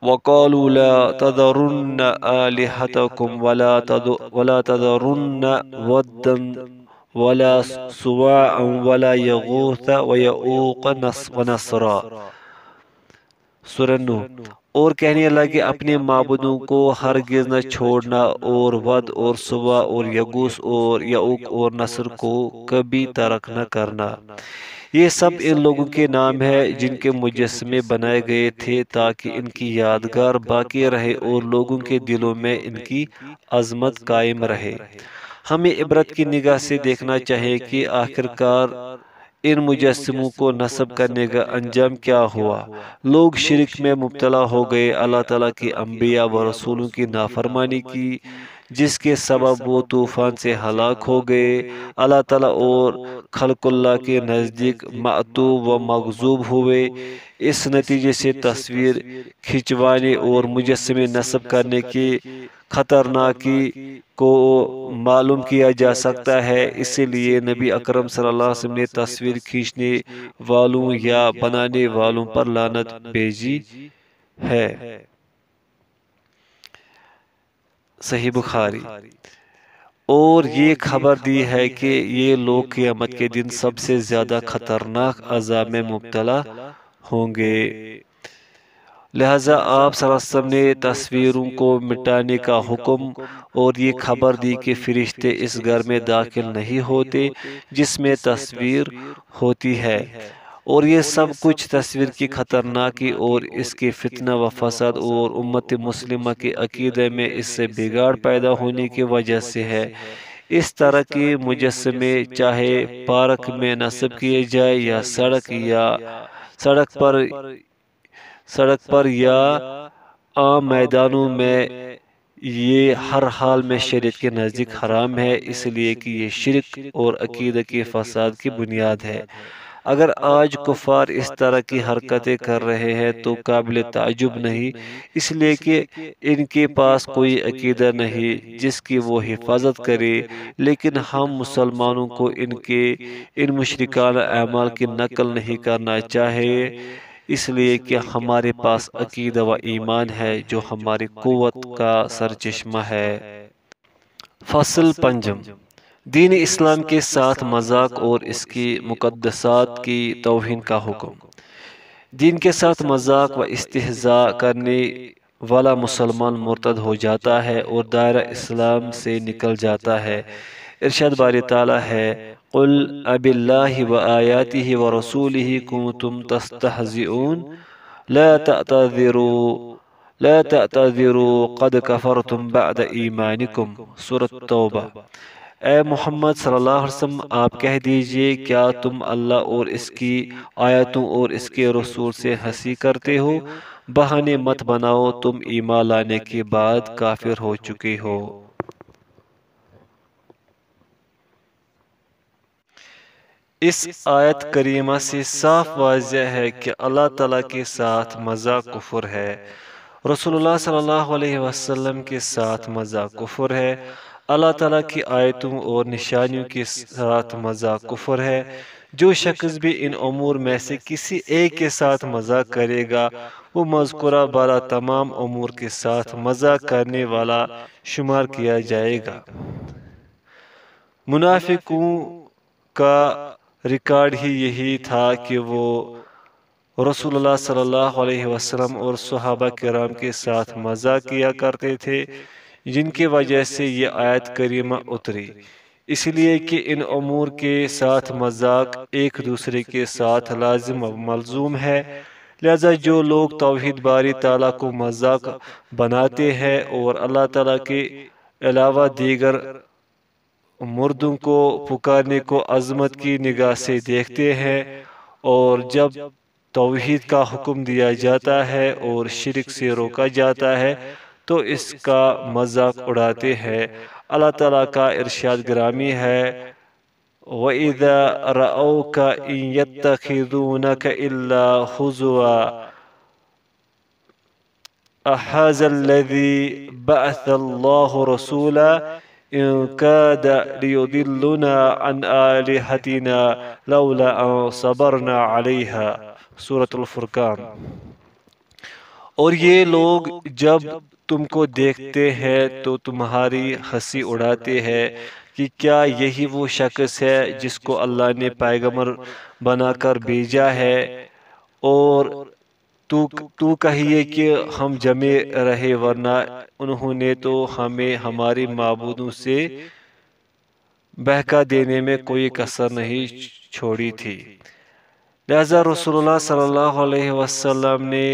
Speaker 1: وَقَالُوا لَا تَذَرُنَّ آلِهَتَكُمْ وَلَا تَذَرُنَّ وَدًّا وَلَا سُوَاعًا وَلَا يَغُوثَ وَيَعُوقَ وَنَسْرًا۔ سورہ نوح۔ اور کہنے لگے اپنے معبودوں کو ہرگز نہ چھوڑنا، اور ود اور سوا اور یغوث اور یعوق اور نصر کو کبھی ترک نہ کرنا۔ یہ سب ان لوگوں کے نام ہیں جن کے مجسمے بنائے گئے تھے تاکہ ان کی یادگار باقی رہے اور لوگوں کے دلوں میں ان کی عظمت قائم رہے۔ ہمیں عبرت کی نگاہ سے دیکھنا چاہیے کہ آخرکار ان مجسموں کو نصب کرنے کا انجام کیا ہوا۔ لوگ شرک میں مبتلا ہو گئے، اللہ تعالیٰ کی انبیاء و رسولوں کی نافرمانی کی، جس کے سبب وہ طوفان سے ہلاک ہو گئے۔ اللہ تعالیٰ اور خلق اللہ کے نزدیک معتوب و مغضوب ہوئے۔ اس نتیجے سے تصویر کھنچوانے اور مجسمے نصب کرنے کی خطرناکی کو معلوم کیا جا سکتا ہے۔ اسی لیے نبی اکرم صلی اللہ علیہ وسلم نے تصویر کھینچنے والوں یا بنانے والوں پر لعنت بھیجی ہے۔ صحیح بخاری۔ اور یہ خبر دی ہے کہ یہ لوگ قیامت کے دن سب سے زیادہ خطرناک عذاب میں مبتلا ہوں گے۔ لہذا آپ صلی اللہ علیہ وسلم نے تصویروں کو مٹانے کا حکم اور یہ خبر دی کہ فرشتے اس گھر میں داخل نہیں ہوتے جس میں تصویر ہوتی ہے، اور یہ سب کچھ تصویر کی خطرناکی اور اس کے فتنہ و فساد اور امت مسلمہ کے عقیدے میں اس سے بگاڑ پیدا ہونے کی وجہ سے ہے۔ اس طرح کے مجسمے چاہے پارک میں نصب کیے جائے یا سڑک پر یا عام میدانوں میں، یہ ہر حال میں شریعت کے نزدیک حرام ہے، اس لیے کہ یہ شرک اور عقیدے کے فساد کی بنیاد ہے۔ اگر آج کفار اس طرح کی حرکتیں کر رہے ہیں تو قابل تعجب نہیں، اس لیے کہ ان کے پاس کوئی عقیدہ نہیں جس کی وہ حفاظت کرے، لیکن ہم مسلمانوں کو ان مشرکانہ اعمال کی نقل نہیں کرنا چاہیے، اس لیے کہ ہمارے پاس عقیدہ و ایمان ہے جو ہماری قوت کا سرچشمہ ہے۔ فصل پنجم، دین اسلام کے ساتھ مذاق اور اس کی مقدسات کی توہین کا حکم۔ دین کے ساتھ مذاق و استہزاء کرنے والا مسلمان مرتد ہو جاتا ہے اور دائرہ اسلام سے نکل جاتا ہے۔ ارشاد باری تعالیٰ ہے، قُلْ أَبِاللَّهِ وَآيَاتِهِ وَرَسُولِهِ كُنْتُمْ تَسْتَهْزِئُونَ لَا تَعْتَذِرُوا قَدْ كَفَرْتُمْ بَعْدَ إِيمَانِكُمْ۔ سورۃ توبہ۔ اے محمد صلی اللہ علیہ وسلم، آپ کہہ دیجئے، کیا تم اللہ اور اس کی آیاتوں اور اس کے رسول سے ہنسی کرتے ہو؟ بہانے مت بناؤ، تم ایمان لانے کے بعد کافر ہو چکے ہو۔ اس آیت کریمہ سے صاف واضح ہے کہ اللہ تعالیٰ کے ساتھ مذاق کفر ہے، رسول اللہ صلی اللہ علیہ وسلم کے ساتھ مذاق کفر ہے، اللہ تعالیٰ کی آیتوں اور نشانیوں کے ساتھ مذاق کفر ہے۔ جو شخص بھی ان امور میں سے کسی ایک کے ساتھ مذاق کرے گا، وہ مذکورہ بالا تمام امور کے ساتھ مذاق کرنے والا شمار کیا جائے گا۔ منافقوں کا ریکارڈ ہی یہی تھا کہ وہ رسول اللہ صلی اللہ علیہ وسلم اور صحابہ کرام کے ساتھ مذاق کیا کرتے تھے، جن کی وجہ سے یہ آیت کریمہ اتری، اس لیے کہ ان امور کے ساتھ مذاق ایک دوسرے کے ساتھ لازم و ملزوم ہے۔ لہذا جو لوگ توحید باری تعالیٰ کو مذاق بناتے ہیں اور اللہ تعالیٰ کے علاوہ دیگر مردوں کو پکارنے کو عظمت کی نگاہ سے دیکھتے ہیں، اور جب توحید کا حکم دیا جاتا ہے اور شرک سے روکا جاتا ہے تو اس کا مذاق اڑاتے ہیں۔ اللہ تعالیٰ کا ارشاد گرامی ہے، وَإِذَا رَأَوْكَ إِن يَتَّخِذُونَكَ إِلَّا هُزُوًا أَهَذَا الَّذِي بَعَثَ اللَّهُ رَسُولًا إِن كَادَ لِيُضِلُّنَا عَنْ آلِهَتِنَا لَوْلَا أَن صَبَرْنَا عَلَيْهَا۔ سورۃ الفرقان۔ اور یہ لوگ جب تم کو دیکھتے ہیں تو تمہاری ہنسی اڑاتے ہیں کہ کیا یہی وہ شخص ہے جس کو اللہ نے پیغمبر بنا کر بھیجا ہے، اور تو کہیے کہ ہم جمے رہے، ورنہ انہوں نے تو ہمیں ہماری معبودوں سے بہکا دینے میں کوئی کسر نہیں چھوڑی تھی۔ لہذا رسول اللہ صلی اللہ علیہ وسلم نے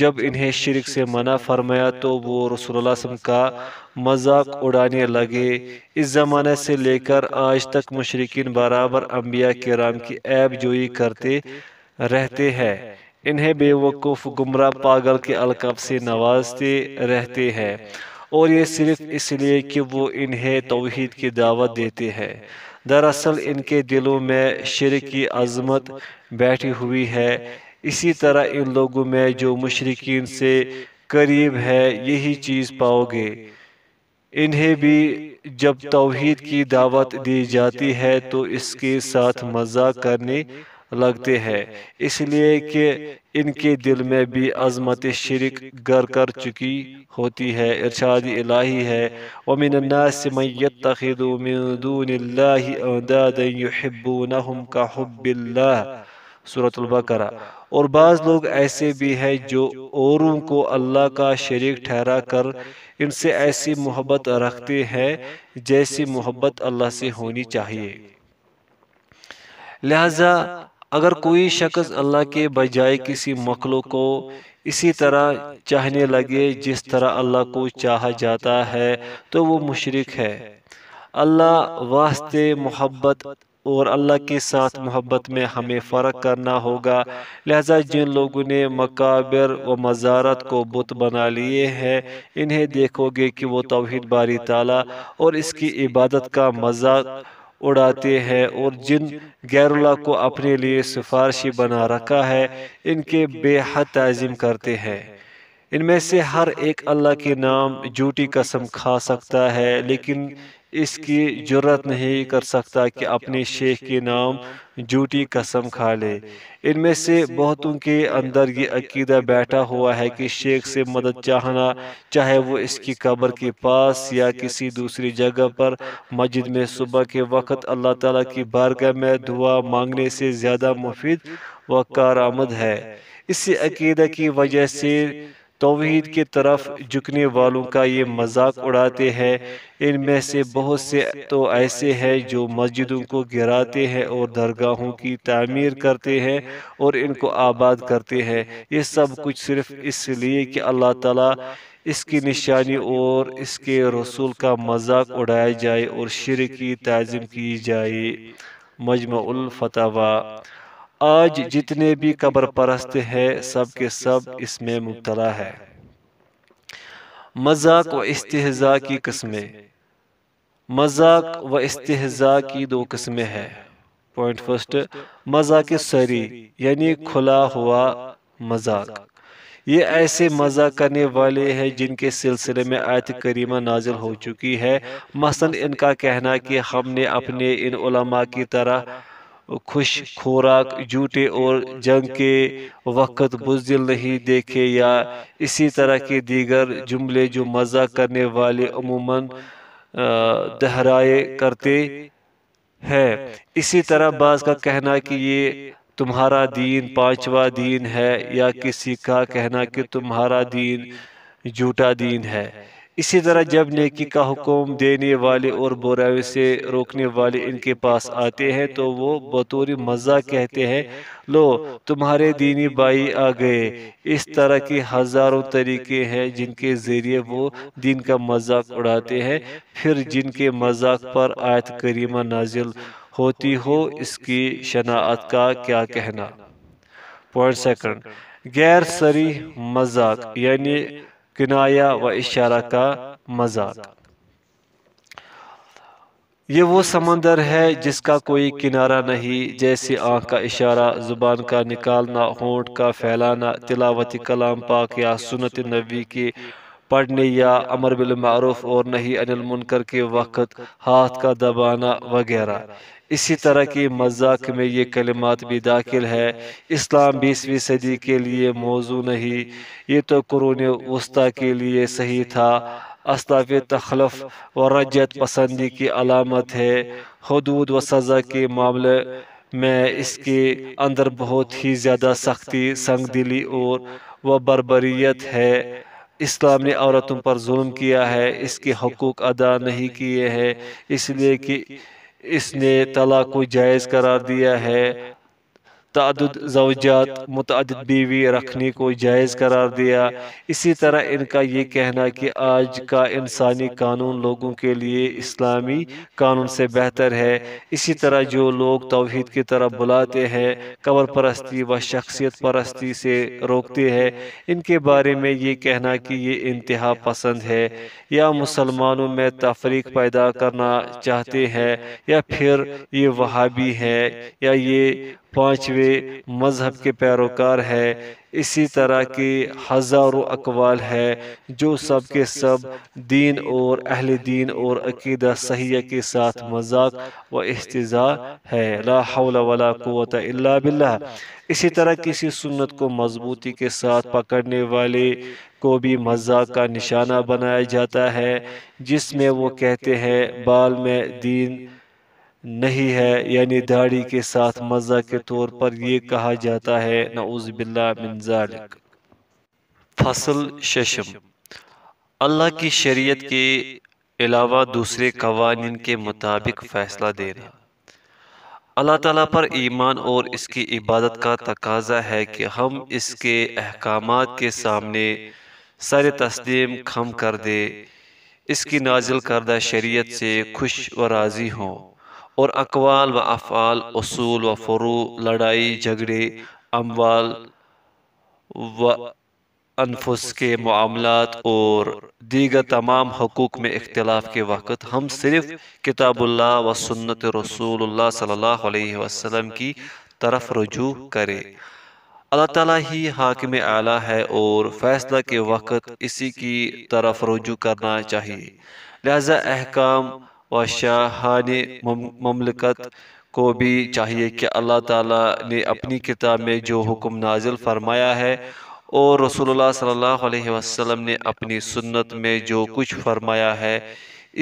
Speaker 1: جب انہیں شرک سے منع فرمایا تو وہ رسول اللہ صلی اللہ علیہ وسلم کا مذاق اڑانے لگے۔ اس زمانے سے لے کر آج تک مشرکین برابر انبیاء کرام کی عیب جوئی کرتے رہتے ہیں، انہیں بے وقوف، گمراہ، پاگل کے القاب سے نوازتے رہتے ہیں، اور یہ صرف اس لیے کہ وہ انہیں توحید کی دعوت دیتے ہیں۔ دراصل ان کے دلوں میں شرک کی عظمت بیٹھی ہوئی ہے۔ اسی طرح ان لوگوں میں جو مشرکین سے قریب ہے یہی چیز پاؤ گے۔ انہیں بھی جب توحید کی دعوت دی جاتی ہے تو اس کے ساتھ مذاق کرنے لگتے ہیں، اس لیے کہ ان کے دل میں بھی عظمت شرک گر کر چکی ہوتی ہے۔ ارشاد الہی ہے وَمِنَ النَّاسِ مَن يَتَّخِذُ مِن دُونِ اللَّهِ أَندَادًا يُحِبُّونَهُمْ كَحُبِّ اللَّهِ سورۃ البقرہ۔ اور بعض لوگ ایسے بھی ہیں جو اوروں کو اللہ کا شریک ٹھہرا کر ان سے ایسی محبت رکھتے ہیں جیسی محبت اللہ سے ہونی چاہیے۔ لہذا اگر کوئی شخص اللہ کے بجائے کسی مخلوق کو اسی طرح چاہنے لگے جس طرح اللہ کو چاہا جاتا ہے تو وہ مشرک ہے۔ اللہ واسطے محبت اور اللہ کے ساتھ محبت میں ہمیں فرق کرنا ہوگا۔ لہذا جن لوگوں نے مقابر و مزارات کو بت بنا لیے ہیں انہیں دیکھو گے کہ وہ توحید باری تعالیٰ اور اس کی عبادت کا مذاق اڑاتے ہیں، اور جن غیر اللہ کو اپنے لیے سفارشی بنا رکھا ہے ان کے بے حد تعظیم کرتے ہیں۔ ان میں سے ہر ایک اللہ کے نام جھوٹی قسم کھا سکتا ہے لیکن اس کی جرات نہیں کر سکتا کہ اپنے شیخ کے نام جھوٹی قسم کھا لے۔ ان میں سے بہتوں کے اندر یہ عقیدہ بیٹھا ہوا ہے کہ شیخ سے مدد چاہنا، چاہے وہ اس کی قبر کے پاس یا کسی دوسری جگہ پر مسجد میں صبح کے وقت اللہ تعالیٰ کی بارگاہ میں دعا مانگنے سے زیادہ مفید و کارآمد ہے۔ اسی عقیدہ کی وجہ سے توحید کی طرف جھکنے والوں کا یہ مذاق اڑاتے ہیں۔ ان میں سے بہت سے تو ایسے ہیں جو مسجدوں کو گراتے ہیں اور درگاہوں کی تعمیر کرتے ہیں اور ان کو آباد کرتے ہیں۔ یہ سب کچھ صرف اس لیے کہ اللہ تعالیٰ اس کی نشانی اور اس کے رسول کا مذاق اڑایا جائے اور شرک کی تعظیم کی جائے۔ مجمع الفتاوی۔ آج جتنے بھی قبر پرست ہیں سب کے سب اس میں مبتلا ہے۔ مذاق و استہزاء کی قسمیں۔ مذاق و استہزاء کی دو قسمیں ہیں۔ پوائنٹ فرسٹ، مذاق سری یعنی کھلا ہوا مذاق۔ یہ ایسے مذاق کرنے والے ہیں جن کے سلسلے میں آیت کریمہ نازل ہو چکی ہے۔ مثلا ان کا کہنا کہ ہم نے اپنے ان علماء کی طرح خوش خوراک، جھوٹے اور جنگ کے وقت بزدل نہیں دیکھے، یا اسی طرح کے دیگر جملے جو مذاق کرنے والے عموماً دہرائے کرتے ہیں۔ اسی طرح بعض کا کہنا کہ یہ تمہارا دین پانچواں دین ہے، یا کسی کا کہنا کہ تمہارا دین جھوٹا دین ہے۔ اسی طرح جب نیکی کا حکم دینے والے اور برائیوں سے روکنے والے ان کے پاس آتے ہیں تو وہ بطور مذاق کہتے ہیں لو تمہارے دینی بھائی آ گئے۔ اس طرح کے ہزاروں طریقے ہیں جن کے ذریعے وہ دین کا مذاق اڑاتے ہیں۔ پھر جن کے مذاق پر آیت کریمہ نازل ہوتی ہو اس کی شناعت کا کیا کہنا۔ پوائنٹ سیکنڈ، غیر صریح مذاق یعنی کنایہ و اشارہ کا مذاق۔ یہ وہ سمندر ہے جس کا کوئی کنارہ نہیں، جیسے آنکھ کا اشارہ، زبان کا نکالنا، ہونٹ کا پھیلانا، تلاوت کلام پاک یا سنت نبی کے پڑھنے، یا امر بالمعروف اور نہی عن المنکر کے وقت ہاتھ کا دبانا وغیرہ۔ اسی طرح کی مذاق میں یہ کلمات بھی داخل ہے۔ اسلام 20ویں صدی کے لیے موضوع نہیں، یہ تو قرون وسطیٰ کے لیے صحیح تھا۔ اسلاف تخلف و رجعت پسندی کی علامت ہے۔ حدود و سزا کے معاملے میں اس کے اندر بہت ہی زیادہ سختی، سنگ دلی اور بربریت ہے۔ اسلام نے عورتوں پر ظلم کیا ہے، اس کے حقوق ادا نہیں کیے ہیں، اس لیے کہ اس نے طلاق کو جائز قرار دیا ہے۔ تعدد زوجات متعدد بیوی رکھنے کو جائز قرار دیا۔ اسی طرح ان کا یہ کہنا کہ آج کا انسانی قانون لوگوں کے لیے اسلامی قانون سے بہتر ہے، اسی طرح جو لوگ توحید کی طرف بلاتے ہیں قبر پرستی و شخصیت پرستی سے روکتے ہیں، ان کے بارے میں یہ کہنا کہ یہ انتہا پسند ہے یا مسلمانوں میں تفریق پیدا کرنا چاہتے ہیں، یا پھر یہ وہابی ہے یا یہ پانچویں مذہب کے پیروکار ہے۔ اسی طرح کے ہزاروں اقوال ہے جو سب کے سب دین اور اہل دین اور عقیدہ صحیحہ کے ساتھ مذاق و استہزاء ہے۔ لا حول ولا قوت الا باللہ۔ اسی طرح کسی سنت کو مضبوطی کے ساتھ پکڑنے والے کو بھی مذاق کا نشانہ بنایا جاتا ہے، جس میں وہ کہتے ہیں بال میں دین نہیں ہے، یعنی داڑھی کے ساتھ مذاق کے طور پر یہ کہا جاتا ہے، نعوذ باللہ من ذالک۔ فصل ششم، اللہ کی شریعت کے علاوہ دوسرے قوانین کے مطابق فیصلہ دینا۔ اللہ تعالیٰ پر ایمان اور اس کی عبادت کا تقاضا ہے کہ ہم اس کے احکامات کے سامنے سر تسلیم خم کر دے، اس کی نازل کردہ شریعت سے خوش و راضی ہوں، اور اقوال و افعال، اصول و فروع، لڑائی جھگڑے، اموال و انفس کے معاملات اور دیگر تمام حقوق میں اختلاف کے وقت ہم صرف کتاب اللہ و سنت رسول اللہ صلی اللہ علیہ وسلم کی طرف رجوع کریں۔ اللہ تعالیٰ ہی حاکم اعلیٰ ہے اور فیصلہ کے وقت اسی کی طرف رجوع کرنا چاہیے، لہذا احکام و شاہان مملکت کو بھی چاہیے کہ اللہ تعالیٰ نے اپنی کتاب میں جو حکم نازل فرمایا ہے اور رسول اللہ صلی اللہ علیہ وسلم نے اپنی سنت میں جو کچھ فرمایا ہے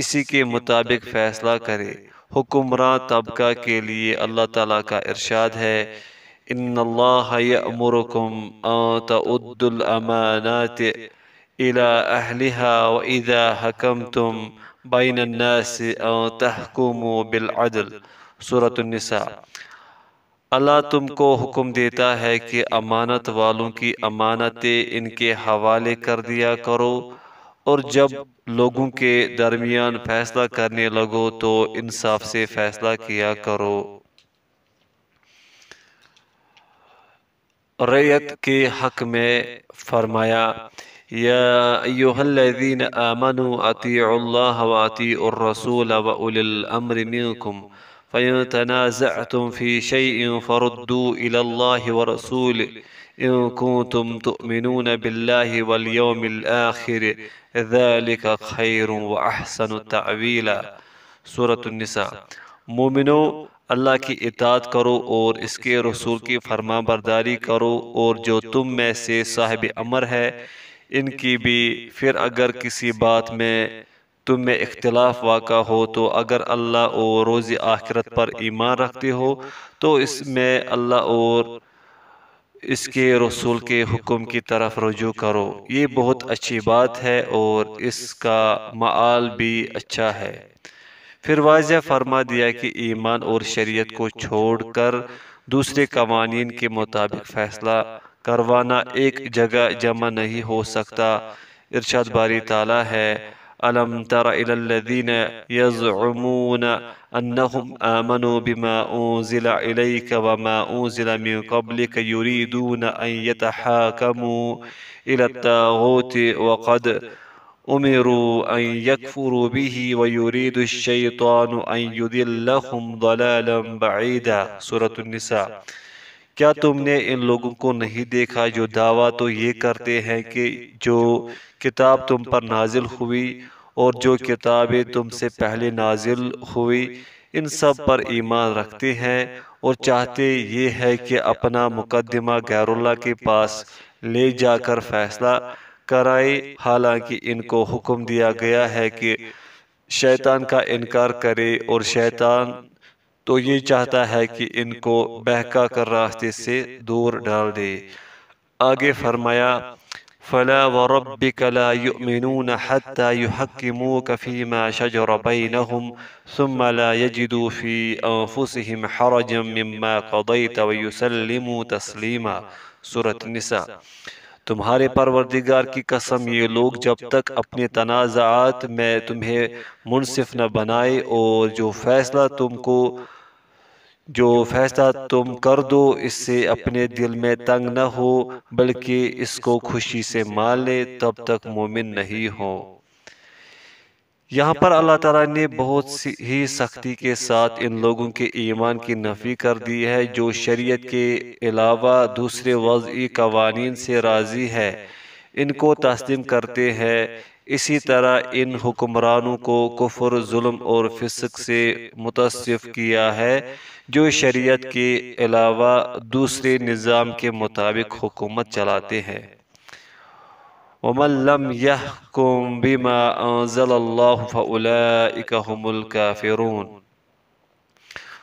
Speaker 1: اسی کے مطابق فیصلہ کرے۔ حکمراں طبقہ کے لیے اللہ تعالیٰ کا ارشاد ہے، ان اللہ یأمرکم ان تؤدوا الامانات الى اہلها واذا حکمتم بین الناس ان تحکموا بالعدل، سورۃ النساء۔ اللہ تم کو حکم دیتا ہے کہ امانت والوں کی امانتیں ان کے حوالے کر دیا کرو، اور جب لوگوں کے درمیان فیصلہ کرنے لگو تو انصاف سے فیصلہ کیا کرو۔ رعیت کے حق میں فرمایا، یا ایھا الذین آمنوا اطیعوا اللہ واطیعوا الرسول واولی الامر منکم فإن تنازعتم في شيء فردوا إلى الله ورسوله إن كنتم تؤمنون بالله واليوم الآخر ذلك خير وأحسن تأويلا، سورۃ النساء۔ مومنو، اللہ کی اطاعت کرو اور اس کے رسول کی فرما برداری کرو، اور جو تم میں سے صاحب امر ہے ان کی بھی۔ پھر اگر کسی بات میں تم میں اختلاف واقع ہو تو اگر اللہ اور روز آخرت پر ایمان رکھتے ہو تو اس میں اللہ اور اس کے رسول کے حکم کی طرف رجوع کرو، یہ بہت اچھی بات ہے اور اس کا مآل بھی اچھا ہے۔ پھر واضح فرما دیا کہ ایمان اور شریعت کو چھوڑ کر دوسرے قوانین کے مطابق فیصلہ کروانا ایک جگہ جمع نہیں ہو سکتا۔ ارشاد باری تعالیٰ ہے، أَلَمْ تَرَ إِلَى الَّذِينَ يَزْعُمُونَ أَنَّهُمْ آمَنُوا بِمَا أُنزِلَ إِلَيْكَ وَمَا أُنزِلَ مِن قَبْلِكَ يُرِيدُونَ أَن يَتَحَاكَمُوا إِلَى الطَّاغُوتِ وَقَدْ أُمِرُوا أَن يَكْفُرُوا بِهِ وَيُرِيدُ الشَّيْطَانُ أَن يُضِلَّهُمْ ضَلَالًا بَعِيدًا، سورۃ النساء۔ کیا تم نے ان لوگوں کو نہیں دیکھا جو دعویٰ تو یہ کرتے ہیں کہ جو کتاب تم پر نازل ہوئی اور جو کتابیں تم سے پہلے نازل ہوئی ان سب پر ایمان رکھتے ہیں، اور چاہتے یہ ہے کہ اپنا مقدمہ غیر اللہ کے پاس لے جا کر فیصلہ کرائے، حالانکہ ان کو حکم دیا گیا ہے کہ شیطان کا انکار کرے، اور شیطان تو یہ چاہتا ہے کہ ان کو بہکا کر راستے سے دور ڈال دے۔ آگے فرمایا، فلا وربك لا يؤمنون حتى يحكموك فيما شجر بينهم ثم لا يجدوا في أنفسهم حرجا مما قضيت ويسلموا تسلیما۔ سورۃ النساء۔ تمہارے پروردگار کی قسم، یہ لوگ جب تک اپنے تنازعات میں تمہیں منصف نہ بنائے اور جو فیصلہ تم کر دو اس سے اپنے دل میں تنگ نہ ہو بلکہ اس کو خوشی سے مان لے، تب تک مومن نہیں ہو۔ یہاں پر اللہ تعالیٰ نے بہت ہی سختی کے ساتھ ان لوگوں کے ایمان کی نفی کر دی ہے جو شریعت کے علاوہ دوسرے وضعی قوانین سے راضی ہے، ان کو تسلیم کرتے ہیں۔ اسی طرح ان حکمرانوں کو کفر، ظلم اور فسق سے متصف کیا ہے جو شریعت کے علاوہ دوسرے نظام کے مطابق حکومت چلاتے ہیں۔ وَمَن لَّمْ يَحْكُم بِمَا أَنزَلَ اللَّهُ فَأُولَٰئِكَ هُمُ الْكَافِرُونَ۔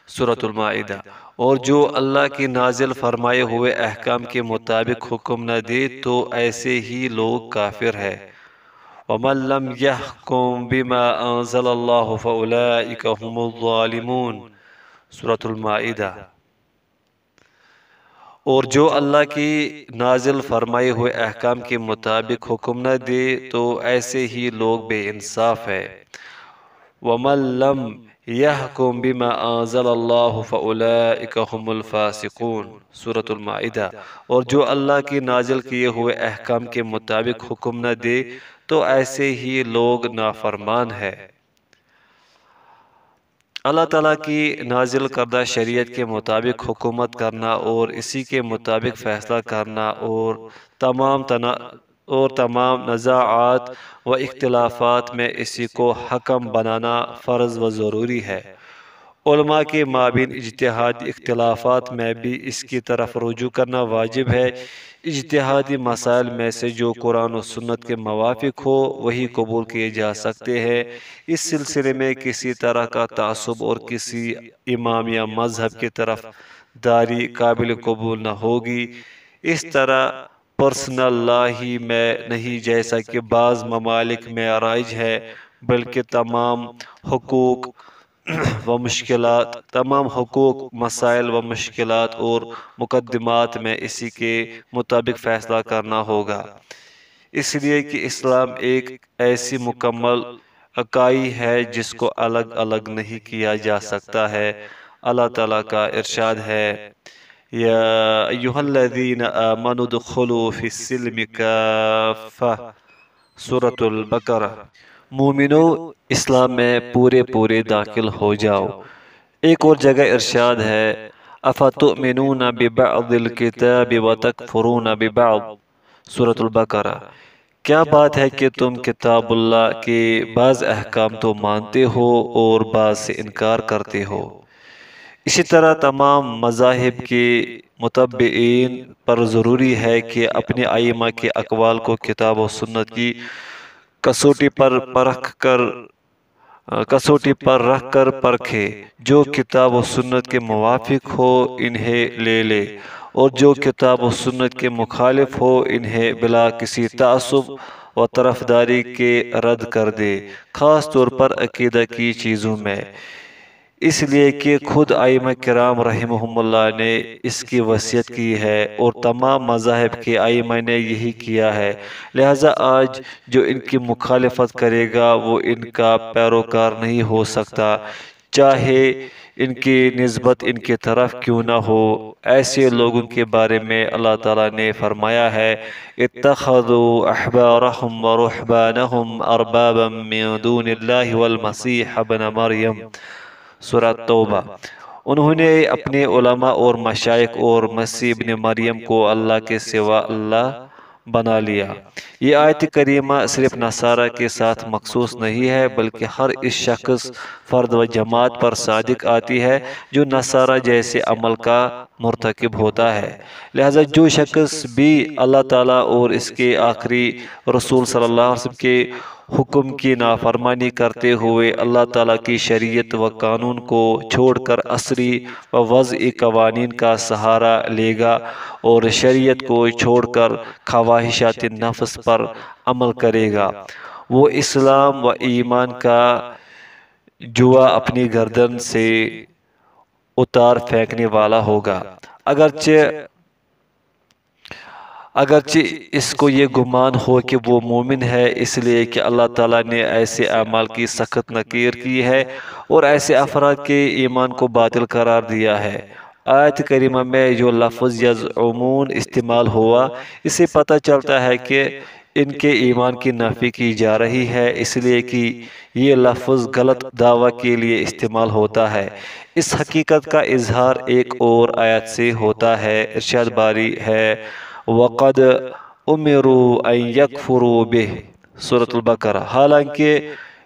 Speaker 1: سورۃ المائدہ۔ اور جو اللہ کی نازل فرمائے ہوئے احکام کے مطابق حکم نہ دے تو ایسے ہی لوگ کافر ہیں۔ وَمَن لَّمْ يَحْكُم بِمَا أَنزَلَ اللَّهُ فَأُولَٰئِكَ هُمُ الظَّالِمُونَ۔ سورۃ المائدہ۔ اور جو اللہ کی نازل فرمائے ہوئے احکام کے مطابق حکم نہ دے تو ایسے ہی لوگ بے انصاف ہیں۔ وَمَن لَّمْ يَحْكُم بِمَا أَنزَلَ اللَّهُ فَأُولَٰئِكَ هُمُ الْفَاسِقُونَ۔ سورۃ المائدہ۔ اور جو اللہ کی نازل کیے ہوئے احکام کے مطابق حکم نہ دے تو ایسے ہی لوگ نافرمان ہیں۔ اللہ تعالیٰ کی نازل کردہ شریعت کے مطابق حکومت کرنا اور اسی کے مطابق فیصلہ کرنا اور تمام نزاعات و اختلافات میں اسی کو حکم بنانا فرض و ضروری ہے۔ علماء کے مابین اجتہادی اختلافات میں بھی اس کی طرف رجوع کرنا واجب ہے۔ اجتہادی مسائل میں سے جو قرآن و سنت کے موافق ہو وہی قبول کیے جا سکتے ہیں۔ اس سلسلے میں کسی طرح کا تعصب اور کسی امام یا مذہب کی طرف داری قابل قبول نہ ہوگی۔ اس طرح پرسنل لا ہی میں نہیں جیسا کہ بعض ممالک میں رائج ہے، بلکہ تمام حقوق، مسائل و مشکلات اور مقدمات میں اسی کے مطابق فیصلہ کرنا ہوگا، اس لیے کہ اسلام ایک ایسی مکمل اکائی ہے جس کو الگ الگ نہیں کیا جا سکتا ہے۔ اللہ تعالیٰ کا ارشاد ہے، یا ایھا الذین آمنوا ادخلوا فی السلم کافہ۔ سورۃ البقرہ۔ مومنو، اسلام میں پورے داخل ہو جاؤ۔ ایک اور جگہ ارشاد ہے، افتؤمنون ببعض الکتاب وتکفرون ببعض۔ سورۃ البقرہ۔ کیا بات ہے کہ تم کتاب اللہ کے بعض احکام تو مانتے ہو اور بعض سے انکار کرتے ہو۔ اسی طرح تمام مذاہب کے متبعین پر ضروری ہے کہ اپنے ائمہ کے اقوال کو کتاب و سنت کی کسوٹی پر رکھ کر پرکھے۔ جو کتاب و سنت کے موافق ہو انہیں لے لے اور جو کتاب و سنت کے مخالف ہو انہیں بلا کسی تعصب و طرفداری کے رد کر دے، خاص طور پر عقیدہ کی چیزوں میں، اس لیے کہ خود ائمہ کرام رحمہم اللہ نے اس کی وصیت کی ہے اور تمام مذاہب کے ائمہ نے یہی کیا ہے، لہذا آج جو ان کی مخالفت کرے گا وہ ان کا پیروکار نہیں ہو سکتا، چاہے ان کی نسبت ان کی طرف کیوں نہ ہو۔ ایسے لوگوں کے بارے میں اللہ تعالیٰ نے فرمایا ہے، اتخذوا احبارهم ورهبانهم اربابا من دون اللہ والمسیح ابن مریم۔ سورۃ توبہ۔ انہوں نے اپنے علماء اور مشائخ اور مسیح ابن مریم کو اللہ کے سوا اللہ بنا لیا۔ یہ آیت کریمہ صرف نصارہ کے ساتھ مخصوص نہیں ہے بلکہ ہر اس شخص، فرد و جماعت پر صادق آتی ہے جو نصارہ جیسے عمل کا مرتکب ہوتا ہے۔ لہذا جو شخص بھی اللہ تعالیٰ اور اس کے آخری رسول صلی اللہ علیہ وسلم کے حکم کی نافرمانی کرتے ہوئے اللہ تعالیٰ کی شریعت و قانون کو چھوڑ کر عصری و وضعی قوانین کا سہارا لے گا اور شریعت کو چھوڑ کر خواہشات نفس پر عمل کرے گا، وہ اسلام و ایمان کا جوا اپنی گردن سے اتار پھینکنے والا ہوگا۔ اگرچہ اس کو یہ گمان ہو کہ وہ مومن ہے، اس لیے کہ اللہ تعالیٰ نے ایسے اعمال کی سخت نکیر کی ہے اور ایسے افراد کے ایمان کو باطل قرار دیا ہے۔ آیت کریمہ میں جو لفظ یزعمون استعمال ہوا، اس سے پتہ چلتا ہے کہ ان کے ایمان کی نفی کی جا رہی ہے، اس لیے کہ یہ لفظ غلط دعویٰ کے لیے استعمال ہوتا ہے۔ اس حقیقت کا اظہار ایک اور آیت سے ہوتا ہے۔ ارشاد باری ہے وَقَدْ أُمِرُوا أَن يَكْفُرُوا بِهِ، سورۃ البقرہ، حالانکہ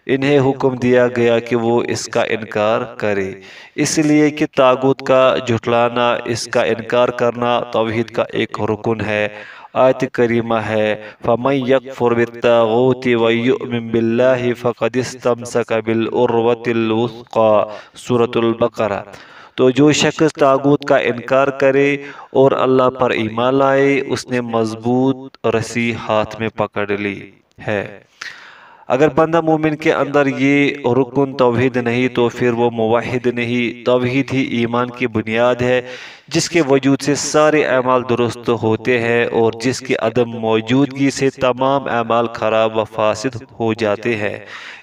Speaker 1: انہیں حکم دیا گیا کہ وہ اس کا انکار کرے، اس لیے کہ طاغوت کا جھٹلانا، اس کا انکار کرنا توحید کا ایک رکن ہے۔ آیت کریمہ ہے فَمَن يَكْفُرْ بِالطَّاغُوتِ وَيُؤْمِن بِاللَّهِ فَقَدِ اسْتَمْسَكَ بِالْعُرْوَةِ الْوُثْقَىٰ، سورۃ البقرہ۔ تو جو شخص طاغوت کا انکار کرے اور اللہ پر ایمان لائے، اس نے مضبوط رسی ہاتھ میں پکڑ لی ہے۔ اگر بندہ مومن کے اندر یہ رکن توحید نہیں تو پھر وہ موحد نہیں۔ توحید ہی ایمان کی بنیاد ہے، جس کے وجود سے سارے اعمال درست ہوتے ہیں اور جس کی عدم موجودگی سے تمام اعمال خراب و فاسد ہو جاتے ہیں۔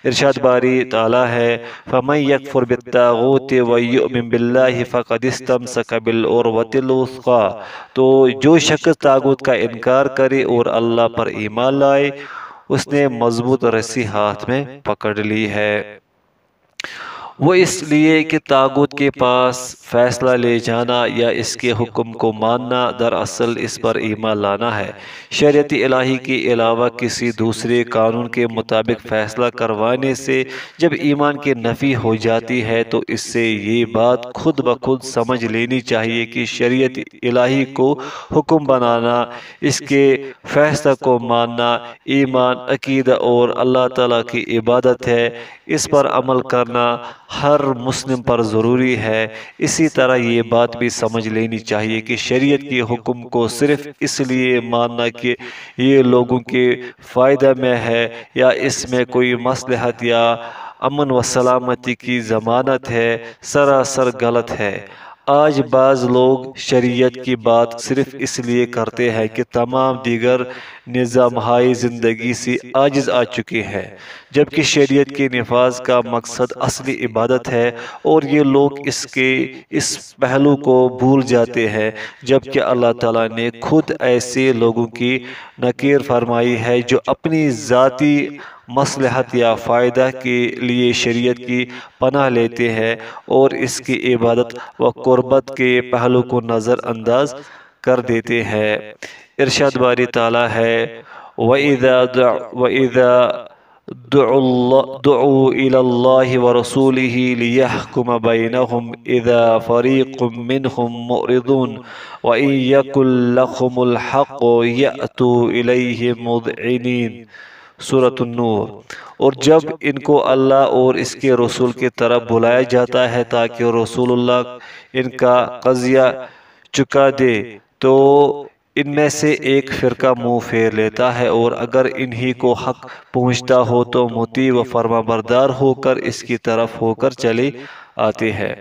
Speaker 1: ارشاد باری تعالیٰ ہے فَمَن يَكْفُرْ بِالطَّاغُوتِ وَيُؤْمِن بِاللَّهِ فَقَدِ اسْتَمْسَكَ بِالْعُرْوَةِ الْوُثْقَىٰ، تو جو شخص طاغوت کا انکار کرے اور اللہ پر ایمان لائے، اس نے مضبوط رسی ہاتھ میں پکڑ لی ہے۔ وہ اس لیے کہ طاغوت کے پاس فیصلہ لے جانا یا اس کے حکم کو ماننا دراصل اس پر ایمان لانا ہے۔ شریعت الہی کے علاوہ کسی دوسرے قانون کے مطابق فیصلہ کروانے سے جب ایمان کی نفی ہو جاتی ہے تو اس سے یہ بات خود بخود سمجھ لینی چاہیے کہ شریعت الہی کو حکم بنانا، اس کے فیصلہ کو ماننا ایمان، عقیدہ اور اللہ تعالیٰ کی عبادت ہے۔ اس پر عمل کرنا ہر مسلم پر ضروری ہے۔ اسی طرح یہ بات بھی سمجھ لینی چاہیے کہ شریعت کے حکم کو صرف اس لیے ماننا کہ یہ لوگوں کے فائدہ میں ہے یا اس میں کوئی مصلحت یا امن و سلامتی کی ضمانت ہے، سراسر غلط ہے۔ آج بعض لوگ شریعت کی بات صرف اس لیے کرتے ہیں کہ تمام دیگر نظامہائے زندگی سے عاجز آ چکے ہیں، جبکہ شریعت کے نفاذ کا مقصد اصلی عبادت ہے اور یہ لوگ اس پہلو کو بھول جاتے ہیں، جبکہ اللہ تعالیٰ نے خود ایسے لوگوں کی نکیر فرمائی ہے جو اپنی ذاتی مصلحت یا فائدہ کے لیے شریعت کی پناہ لیتے ہیں اور اس کی عبادت و قربت کے پہلو کو نظر انداز کر دیتے ہیں۔ ارشاد باری تعالیٰ ہے وَإِذَا دُعُوا إِلَى اللَّهِ وَرَسُولِهِ لِيَحْكُمَ بَيْنَهُمْ إِذَا فَرِيقٌ مِّنْهُمْ مُعْرِضُونَ وَإِن يَكُن لَّهُمُ الْحَقُّ يَأْتُوا إِلَيْهِ مُذْعِنِينَ، سورۃ النور۔ اور جب ان کو اللہ اور اس کے رسول کی طرف بلایا جاتا ہے تاکہ رسول اللہ ان کا قضیہ چکا دے تو ان میں سے ایک فرقہ منہ پھیر لیتا ہے اور اگر انہی کو حق پہنچتا ہو تو مطیع و فرما بردار ہو کر اس کی طرف ہو کر چلے آتے ہیں۔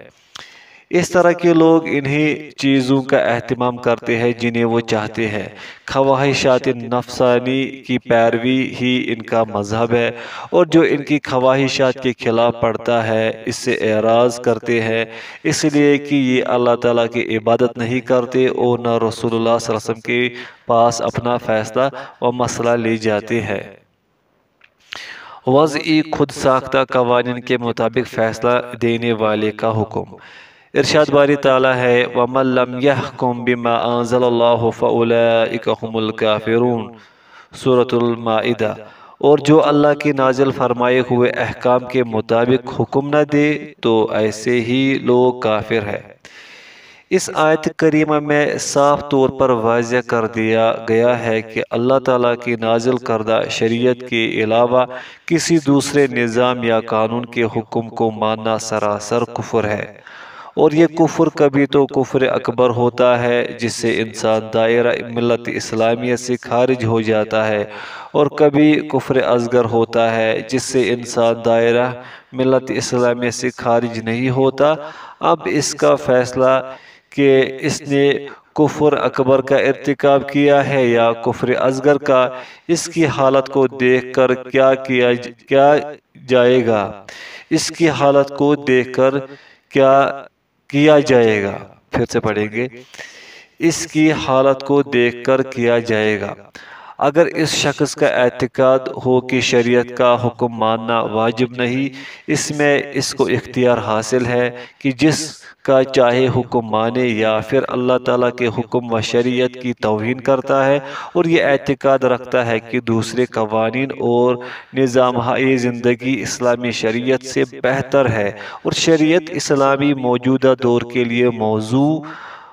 Speaker 1: اس طرح کے لوگ انہی چیزوں کا اہتمام کرتے ہیں جنہیں وہ چاہتے ہیں۔ خواہشات نفسانی کی پیروی ہی ان کا مذہب ہے اور جو ان کی خواہشات کے خلاف پڑتا ہے اس سے اعراض کرتے ہیں، اس لیے کہ یہ اللہ تعالیٰ کی عبادت نہیں کرتے اور نہ رسول اللہ صلی اللہ علیہ وسلم کے پاس اپنا فیصلہ و مسئلہ لے جاتے ہیں۔ وضعی خود ساختہ قوانین کے مطابق فیصلہ دینے والے کا حکم۔ ارشاد باری تعالیٰ ہے وَمَن لَّمْ يَحْكُم بِمَا أَنزَلَ اللَّهُ فَأُولَٰئِكَ هُمُ الْكَافِرُونَ، سورۃ المائدہ۔ اور جو اللہ کے نازل فرمائے ہوئے احکام کے مطابق حکم نہ دے تو ایسے ہی لوگ کافر ہیں۔ اس آیت کریمہ میں صاف طور پر واضح کر دیا گیا ہے کہ اللہ تعالیٰ کی نازل کردہ شریعت کے علاوہ کسی دوسرے نظام یا قانون کے حکم کو ماننا سراسر کفر ہے، اور یہ کفر کبھی تو کفر اکبر ہوتا ہے جس سے انسان دائرہ ملت اسلامیہ سے خارج ہو جاتا ہے، اور کبھی کفر اصغر ہوتا ہے جس سے انسان دائرہ ملت اسلامیہ سے خارج نہیں ہوتا۔ اب اس کا فیصلہ کہ اس نے کفر اکبر کا ارتکاب کیا ہے یا کفر اصغر کا، اس کی حالت کو دیکھ کر کیا جائے گا اس کی حالت کو دیکھ کر کیا جائے گا پھر سے پڑھیں گے، اس کی حالت کو دیکھ کر کیا جائے گا۔ اگر اس شخص کا اعتقاد ہو کہ شریعت کا حکم ماننا واجب نہیں، اس میں اس کو اختیار حاصل ہے کہ جس کا چاہے حکم مانے، یا پھر اللہ تعالیٰ کے حکم و شریعت کی توہین کرتا ہے اور یہ اعتقاد رکھتا ہے کہ دوسرے قوانین اور نظامہائے زندگی اسلامی شریعت سے بہتر ہے، اور شریعت اسلامی موجودہ دور کے لیے موضوع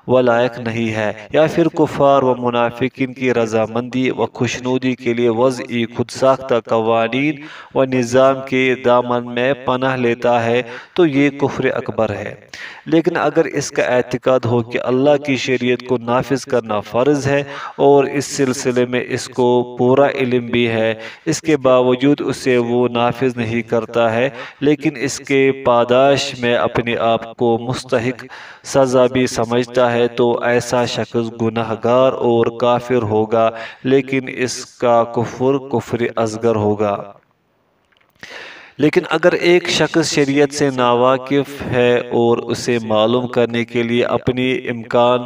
Speaker 1: و لائق نہیں ہے، یا پھر کفار و منافقین کی رضامندی و خوشنودی کے لیے وضعی خود ساختہ قوانین و نظام کے دامن میں پناہ لیتا ہے، تو یہ کفر اکبر ہے۔ لیکن اگر اس کا اعتقاد ہو کہ اللہ کی شریعت کو نافذ کرنا فرض ہے اور اس سلسلے میں اس کو پورا علم بھی ہے، اس کے باوجود اسے وہ نافذ نہیں کرتا ہے، لیکن اس کے پاداش میں اپنے آپ کو مستحق سزا بھی سمجھتا ہے، تو ایسا شخص گناہ گار اور کافر ہوگا، لیکن اس کا کفر اصغر ہوگا۔ لیکن اگر ایک شخص شریعت سے ناواقف ہے اور اسے معلوم کرنے کے لیے اپنی امکان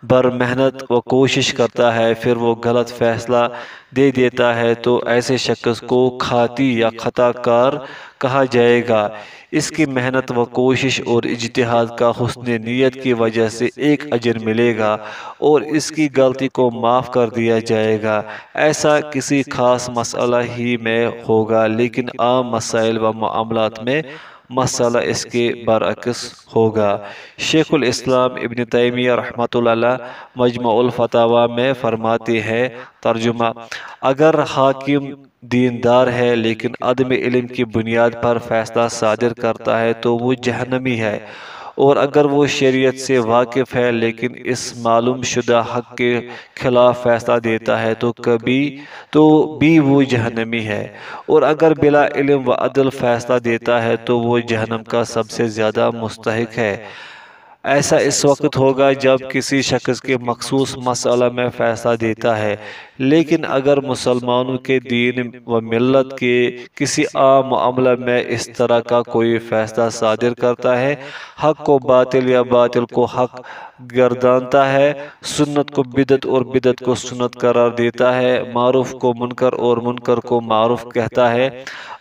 Speaker 1: بھر محنت و کوشش کرتا ہے، پھر وہ غلط فیصلہ دے دیتا ہے، تو ایسے شخص کو خاطی یا خطا کار کہا جائے گا۔ اس کی محنت و کوشش اور اجتہاد کا حسن نیت کی وجہ سے ایک اجر ملے گا اور اس کی غلطی کو معاف کر دیا جائے گا۔ ایسا کسی خاص مسئلہ ہی میں ہوگا، لیکن عام مسائل و معاملات میں مسئلہ اس کے برعکس ہوگا۔ شیخ الاسلام ابن تیمیہ رحمۃ اللہ علیہ مجموع الفتاوی میں فرماتے ہیں، ترجمہ: اگر حاکم دیندار ہے لیکن عدم علم کی بنیاد پر فیصلہ صادر کرتا ہے تو وہ جہنمی ہے، اور اگر وہ شریعت سے واقف ہے لیکن اس معلوم شدہ حق کے خلاف فیصلہ دیتا ہے تو بھی وہ جہنمی ہے، اور اگر بلا علم و عدل فیصلہ دیتا ہے تو وہ جہنم کا سب سے زیادہ مستحق ہے۔ ایسا اس وقت ہوگا جب کسی شخص کے مخصوص مسئلہ میں فیصلہ دیتا ہے، لیکن اگر مسلمانوں کے دین و ملت کے کسی عام معاملہ میں اس طرح کا کوئی فیصلہ صادر کرتا ہے، حق کو باطل یا باطل کو حق گردانتا ہے، سنت کو بدعت اور بدعت کو سنت قرار دیتا ہے، معروف کو منکر اور منکر کو معروف کہتا ہے،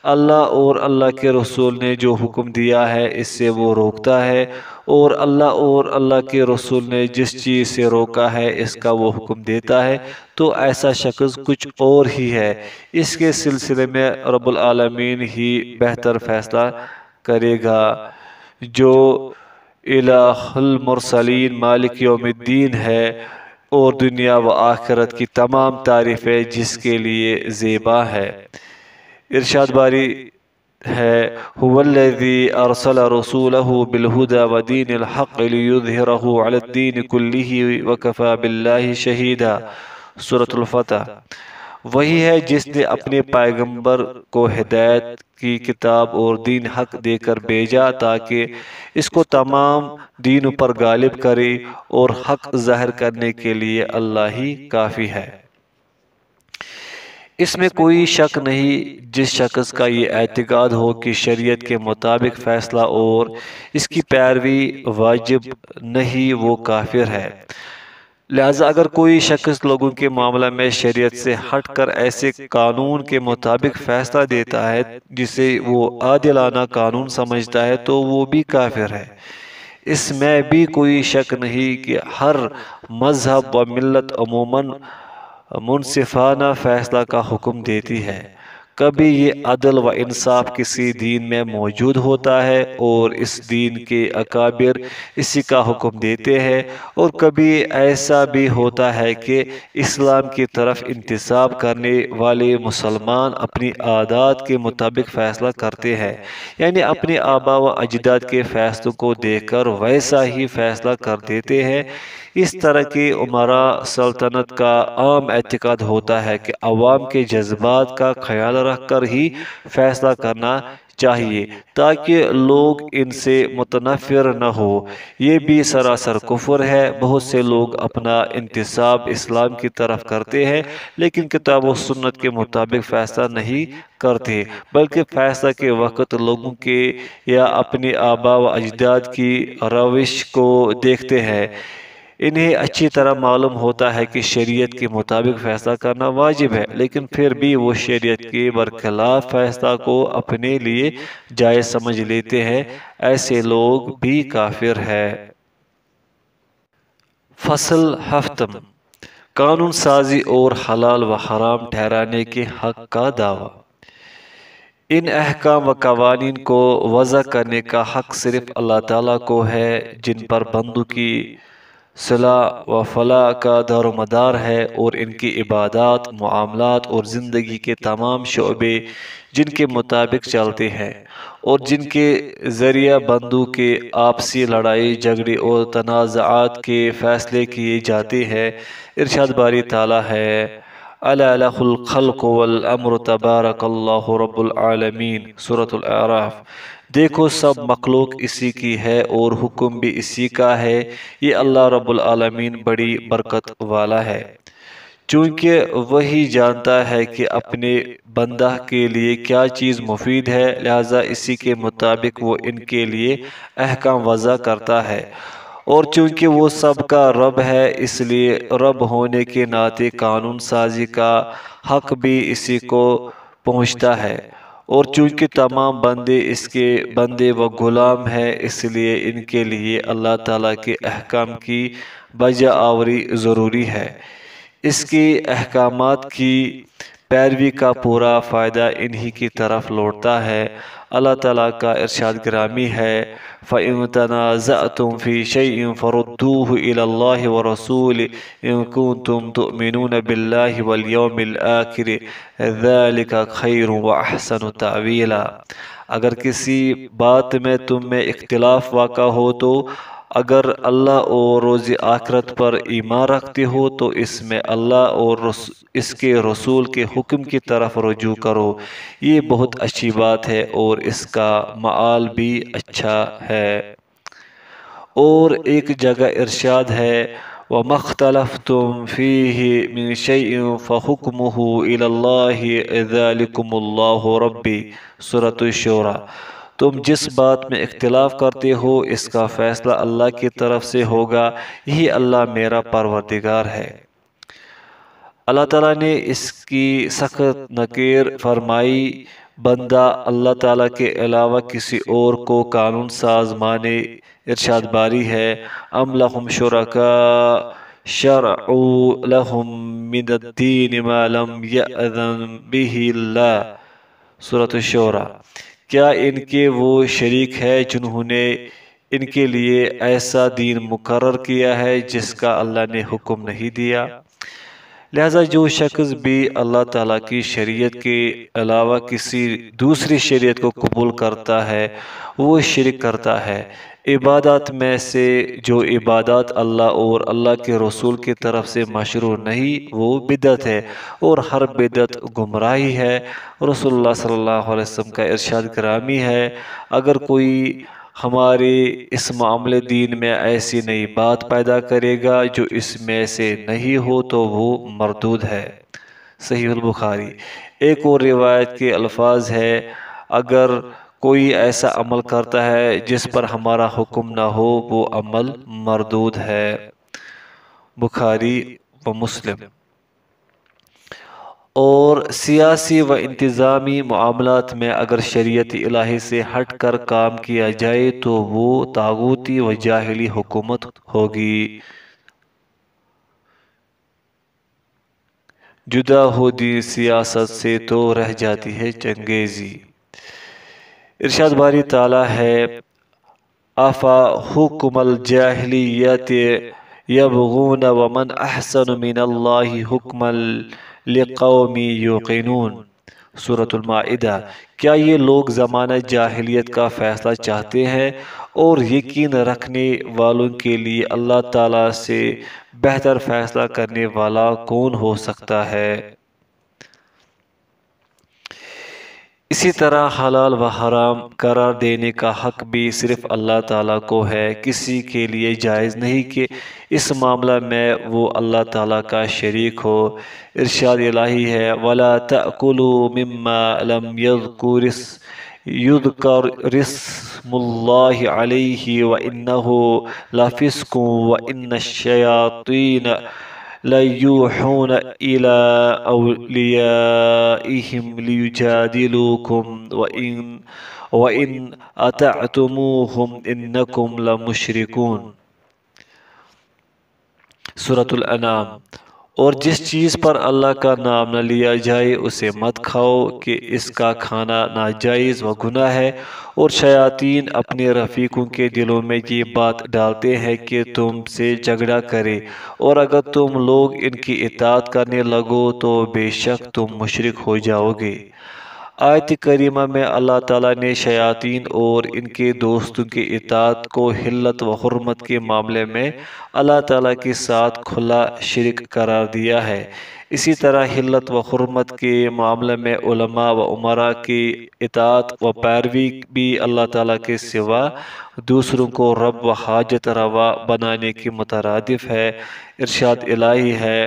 Speaker 1: اللہ اور اللہ کے رسول نے جو حکم دیا ہے اس سے وہ روکتا ہے، اور اللہ کے رسول نے جس چیز سے روکا ہے اس کا وہ حکم دیتا ہے، تو ایسا شخص کچھ اور ہی ہے۔ اس کے سلسلے میں رب العالمین ہی بہتر فیصلہ کرے گا، جو الہ المرسلین مالک یوم الدین ہے، اور دنیا و آخرت کی تمام تعریفیں جس کے لیے زیبا ہے۔ ارشاد باری ہے، هو الذی ارسل رسولہ بالہدی ودین الحق لیظہرہ علی الدین کلہ وکفی باللہ شہیدا۔ سورۃ الفتح۔ وہی ہے جس نے اپنے پیغمبر کو ہدایت کی کتاب اور دین حق دے کر بھیجا تاکہ اس کو تمام دینوں پر غالب کرے، اور حق ظاہر کرنے کے لیے اللہ ہی کافی ہے۔ اس میں کوئی شک نہیں، جس شخص کا یہ اعتقاد ہو کہ شریعت کے مطابق فیصلہ اور اس کی پیروی واجب نہیں، وہ کافر ہے۔ لہذا اگر کوئی شخص لوگوں کے معاملہ میں شریعت سے ہٹ کر ایسے قانون کے مطابق فیصلہ دیتا ہے جسے وہ عادلانہ قانون سمجھتا ہے، تو وہ بھی کافر ہے۔ اس میں بھی کوئی شک نہیں کہ ہر مذہب و ملت عموماً منصفانہ فیصلہ کا حکم دیتی ہے۔ کبھی یہ عدل و انصاف کسی دین میں موجود ہوتا ہے اور اس دین کے اکابر اسی کا حکم دیتے ہیں، اور کبھی ایسا بھی ہوتا ہے کہ اسلام کی طرف انتساب کرنے والے مسلمان اپنی عادات کے مطابق فیصلہ کرتے ہیں، یعنی اپنے آبا و اجداد کے فیصلوں کو دیکھ کر ویسا ہی فیصلہ کر دیتے ہیں۔ اس طرح کی امرا سلطنت کا عام اعتقاد ہوتا ہے کہ عوام کے جذبات کا خیال رکھ کر ہی فیصلہ کرنا چاہیے تاکہ لوگ ان سے متنفر نہ ہو۔ یہ بھی سراسر کفر ہے۔ بہت سے لوگ اپنا انتساب اسلام کی طرف کرتے ہیں لیکن کتاب و سنت کے مطابق فیصلہ نہیں کرتے، بلکہ فیصلہ کے وقت لوگوں کے یا اپنے آبا و اجداد کی روش کو دیکھتے ہیں۔ انہیں اچھی طرح معلوم ہوتا ہے کہ شریعت کے مطابق فیصلہ کرنا واجب ہے، لیکن پھر بھی وہ شریعت کے برخلاف فیصلہ کو اپنے لیے جائز سمجھ لیتے ہیں۔ ایسے لوگ بھی کافر ہیں۔ فصل ہفتم، قانون سازی اور حلال و حرام ٹھہرانے کے حق کا دعویٰ۔ ان احکام و قوانین کو وضع کرنے کا حق صرف اللہ تعالیٰ کو ہے، جن پر بندوں کی صلاح و فلاح کا دار و مدار ہے، اور ان کی عبادات، معاملات اور زندگی کے تمام شعبے جن کے مطابق چلتے ہیں، اور جن کے ذریعہ بندوں کے آپسی لڑائی جھگڑے اور تنازعات کے فیصلے کیے جاتے ہیں۔ ارشاد باری تعالیٰ ہے، الا لہ الخلق والامر تبارک اللہ رب العالمین، سورۃ الاعراف۔ دیکھو سب مخلوق اسی کی ہے اور حکم بھی اسی کا ہے، یہ اللہ رب العالمین بڑی برکت والا ہے۔ چونکہ وہی جانتا ہے کہ اپنے بندہ کے لیے کیا چیز مفید ہے، لہذا اسی کے مطابق وہ ان کے لیے احکام وضع کرتا ہے، اور چونکہ وہ سب کا رب ہے اس لیے رب ہونے کے ناطے قانون سازی کا حق بھی اسی کو پہنچتا ہے، اور چونکہ تمام بندے اس کے بندے و غلام ہیں اس لیے ان کے لیے اللہ تعالیٰ کے احکام کی بجا آوری ضروری ہے۔ اس کے احکامات کی پیروی کا پورا فائدہ انہی کی طرف لوٹتا ہے۔ اللہ تعالیٰ کا ارشاد گرامی ہے، فَإِن تَنَازَعْتُمْ فِي شَيْءٍ فَرُدُّوهُ إِلَى اللَّهِ وَرَسُولِهِ إِن كُنتُمْ تُؤْمِنُونَ بِاللَّهِ وَالْيَوْمِ الْآخِرِ ذَلِكَ خَيْرٌ وَأَحْسَنُ تَأْوِيلًا۔ اگر کسی بات میں تم میں اختلاف واقع ہو تو اگر اللہ اور روز آخرت پر ایمان رکھتے ہو تو اس میں اللہ اور اس کے رسول کے حکم کی طرف رجوع کرو، یہ بہت اچھی بات ہے اور اس کا معال بھی اچھا ہے۔ اور ایک جگہ ارشاد ہے، وَمَا اخْتَلَفْتُمْ فِيهِ مِنْ شَيْءٍ فَحُكْمُهُ إِلَى اللَّهِ ذَلِكُمُ اللَّهُ رَبِّي، سورۃ الشورى۔ تم جس بات میں اختلاف کرتے ہو اس کا فیصلہ اللہ کی طرف سے ہوگا، یہی اللہ میرا پروردگار ہے۔ اللہ تعالیٰ نے اس کی سخت نکیر فرمائی، بندہ اللہ تعالیٰ کے علاوہ کسی اور کو قانون ساز مانے۔ ارشاد باری ہے، ام لہم شرکاء شرعوا لہم من الدین ما لم یأذن بہ اللہ، سورۃ الشورى۔ کیا ان کے وہ شریک ہے جنہوں نے ان کے لیے ایسا دین مقرر کیا ہے جس کا اللہ نے حکم نہیں دیا؟ لہذا جو شخص بھی اللہ تعالیٰ کی شریعت کے علاوہ کسی دوسری شریعت کو قبول کرتا ہے وہ شرک کرتا ہے۔ عبادات میں سے جو عبادات اللہ اور اللہ کے رسول کی طرف سے مشروع نہیں وہ بدعت ہے، اور ہر بدعت گمراہی ہے۔ رسول اللہ صلی اللہ علیہ وسلم کا ارشاد گرامی ہے، اگر کوئی ہمارے اس معاملے دین میں ایسی نئی بات پیدا کرے گا جو اس میں سے نہیں ہو تو وہ مردود ہے۔ صحیح البخاری۔ ایک اور روایت کے الفاظ ہے، اگر کوئی ایسا عمل کرتا ہے جس پر ہمارا حکم نہ ہو وہ عمل مردود ہے۔ بخاری و مسلم۔ اور سیاسی و انتظامی معاملات میں اگر شریعت الہی سے ہٹ کر کام کیا جائے تو وہ طاغوتی و جاہلی حکومت ہوگی۔ جدا ہو دین سیاست سے تو رہ جاتی ہے چنگیزی۔ ارشاد باری تعالیٰ ہے افا حکم الجاہلیت یبغون ومن احسن من اللہ حکما لقوم یوقنون، سورۃ المائدہ۔ کیا یہ لوگ زمانہ جاہلیت کا فیصلہ چاہتے ہیں اور یقین رکھنے والوں کے لیے اللہ تعالیٰ سے بہتر فیصلہ کرنے والا کون ہو سکتا ہے؟ اسی طرح حلال و حرام قرار دینے کا حق بھی صرف اللہ تعالیٰ کو ہے، کسی کے لیے جائز نہیں کہ اس معاملہ میں وہ اللہ تعالیٰ کا شریک ہو۔ ارشاد الہی ہے وَلَا تَأْكُلُوا مِمَّا لَمْ يُذْكَرِ اسْمُ اللَّهِ عَلَيْهِ وَإِنَّهُ لَفِسْقٌ وَإِنَّ الشَّيَاطِينَ لَيُوحُونَ إِلَىٰ أَوْلِيَائِهِمْ لِيُجَادِلُوكُمْ وَإِنْ أَطَعْتُمُوهُمْ إِنَّكُمْ لَمُشْرِكُونَ، سورۃ الانعام۔ اور جس چیز پر اللہ کا نام نہ لیا جائے اسے مت کھاؤ کہ اس کا کھانا ناجائز و گناہ ہے، اور شیاطین اپنے رفیقوں کے دلوں میں یہ بات ڈالتے ہیں کہ تم سے جھگڑا کرے، اور اگر تم لوگ ان کی اطاعت کرنے لگو تو بے شک تم مشرک ہو جاؤ گے۔ آیت کریمہ میں اللہ تعالیٰ نے شیاطین اور ان کے دوستوں کی اطاعت کو حلت و حرمت کے معاملے میں اللہ تعالیٰ کے ساتھ کھلا شرک قرار دیا ہے۔ اسی طرح حلت و حرمت کے معاملے میں علماء و امراء کی اطاعت و پیروی بھی اللہ تعالیٰ کے سوا دوسروں کو رب و حاجت روا بنانے کی مترادف ہے۔ ارشاد الہی ہے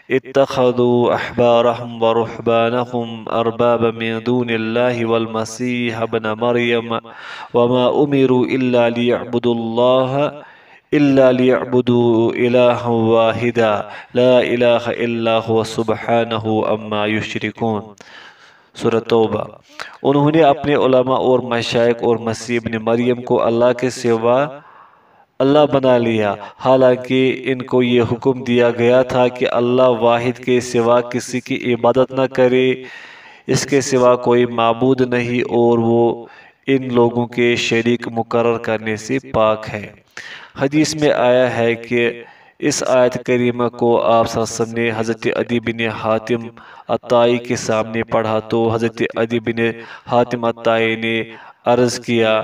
Speaker 1: اتخذوا احبارهم ورهبانهم اربابا من دون الله والمسيح ابن مريم وما امروا الا ليعبدوا الها واحدا لا اله الا هو سبحانه عما يشركون، سورۃ توبہ۔ انہوں نے اپنے علماء اور مشائخ اور مسیح ابن مریم کو اللہ کے سوا اللہ بنا لیا، حالانکہ ان کو یہ حکم دیا گیا تھا کہ اللہ واحد کے سوا کسی کی عبادت نہ کرے، اس کے سوا کوئی معبود نہیں، اور وہ ان لوگوں کے شریک مقرر کرنے سے پاک ہے۔ حدیث میں آیا ہے کہ اس آیت کریمہ کو آپ صلی اللہ علیہ وسلم نے حضرت عدی بن حاتم الطائی کے سامنے پڑھا تو حضرت عدی بن حاتم الطائی نے عرض کیا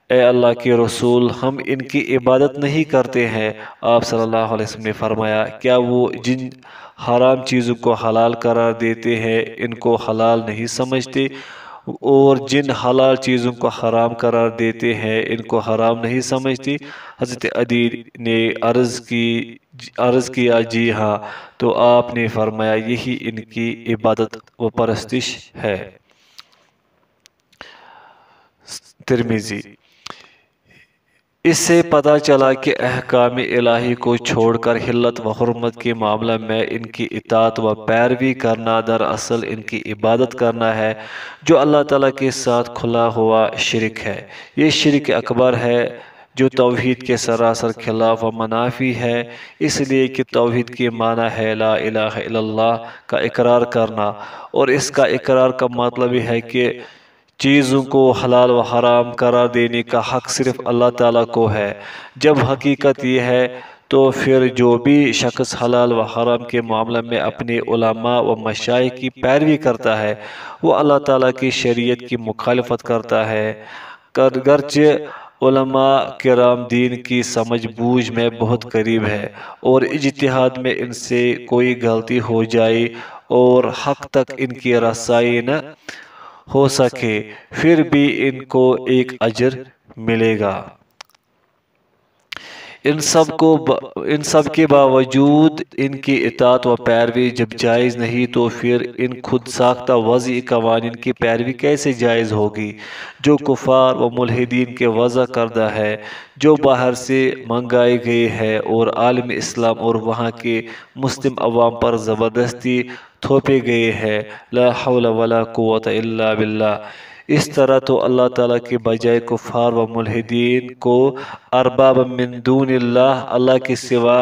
Speaker 1: اے اللہ کے رسول، ہم ان کی عبادت نہیں کرتے ہیں۔ آپ صلی اللہ علیہ وسلم نے فرمایا کیا وہ جن حرام چیزوں کو حلال قرار دیتے ہیں ان کو حلال نہیں سمجھتے، اور جن حلال چیزوں کو حرام قرار دیتے ہیں ان کو حرام نہیں سمجھتے؟ حضرت عدی نے عرض کیا جی ہاں، تو آپ نے فرمایا یہی ان کی عبادت و پرستش ہے۔ ترمذی۔ اس سے پتہ چلا کہ احکام الہی کو چھوڑ کر حلت و حرمت کے معاملہ میں ان کی اطاعت و پیروی کرنا دراصل ان کی عبادت کرنا ہے، جو اللہ تعالیٰ کے ساتھ کھلا ہوا شرک ہے۔ یہ شرک اکبر ہے جو توحید کے سراسر خلاف و منافی ہے، اس لیے کہ توحید کے معنی ہے لا الہ الا اللہ کا اقرار کرنا، اور اس کا اقرار کا مطلب ہے کہ چیزوں کو حلال و حرام قرار دینے کا حق صرف اللہ تعالیٰ کو ہے۔ جب حقیقت یہ ہے تو پھر جو بھی شخص حلال و حرام کے معاملے میں اپنے علماء و مشائخ کی پیروی کرتا ہے وہ اللہ تعالیٰ کی شریعت کی مخالفت کرتا ہے، گرچہ علماء کرام دین کی سمجھ بوجھ میں بہت قریب ہے، اور اجتہاد میں ان سے کوئی غلطی ہو جائے اور حق تک ان کی رسائی نہ ہو سکے پھر بھی ان کو ایک اجر ملے گا۔ ان سب کے باوجود ان کی اطاعت و پیروی جب جائز نہیں تو پھر ان خود ساختہ وضعی قوانین کی پیروی کیسے جائز ہوگی جو کفار و ملحدین کے وضع کردہ ہے، جو باہر سے منگائے گئے ہے اور عالم اسلام اور وہاں کے مسلم عوام پر زبردستی تھوپے گئے ہیں۔ لا حول ولا قوت الا باللہ۔ اس طرح تو اللہ تعالیٰ کے بجائے کفار و ملحدین کو ارباب من دون اللہ کے سوا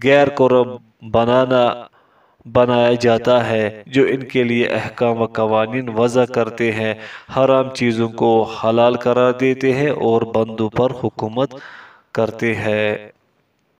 Speaker 1: غیر کو رب بنانا بنایا جاتا ہے جو ان کے لیے احکام و قوانین وضع کرتے ہیں، حرام چیزوں کو حلال قرار دیتے ہیں اور بندوں پر حکومت کرتے ہیں۔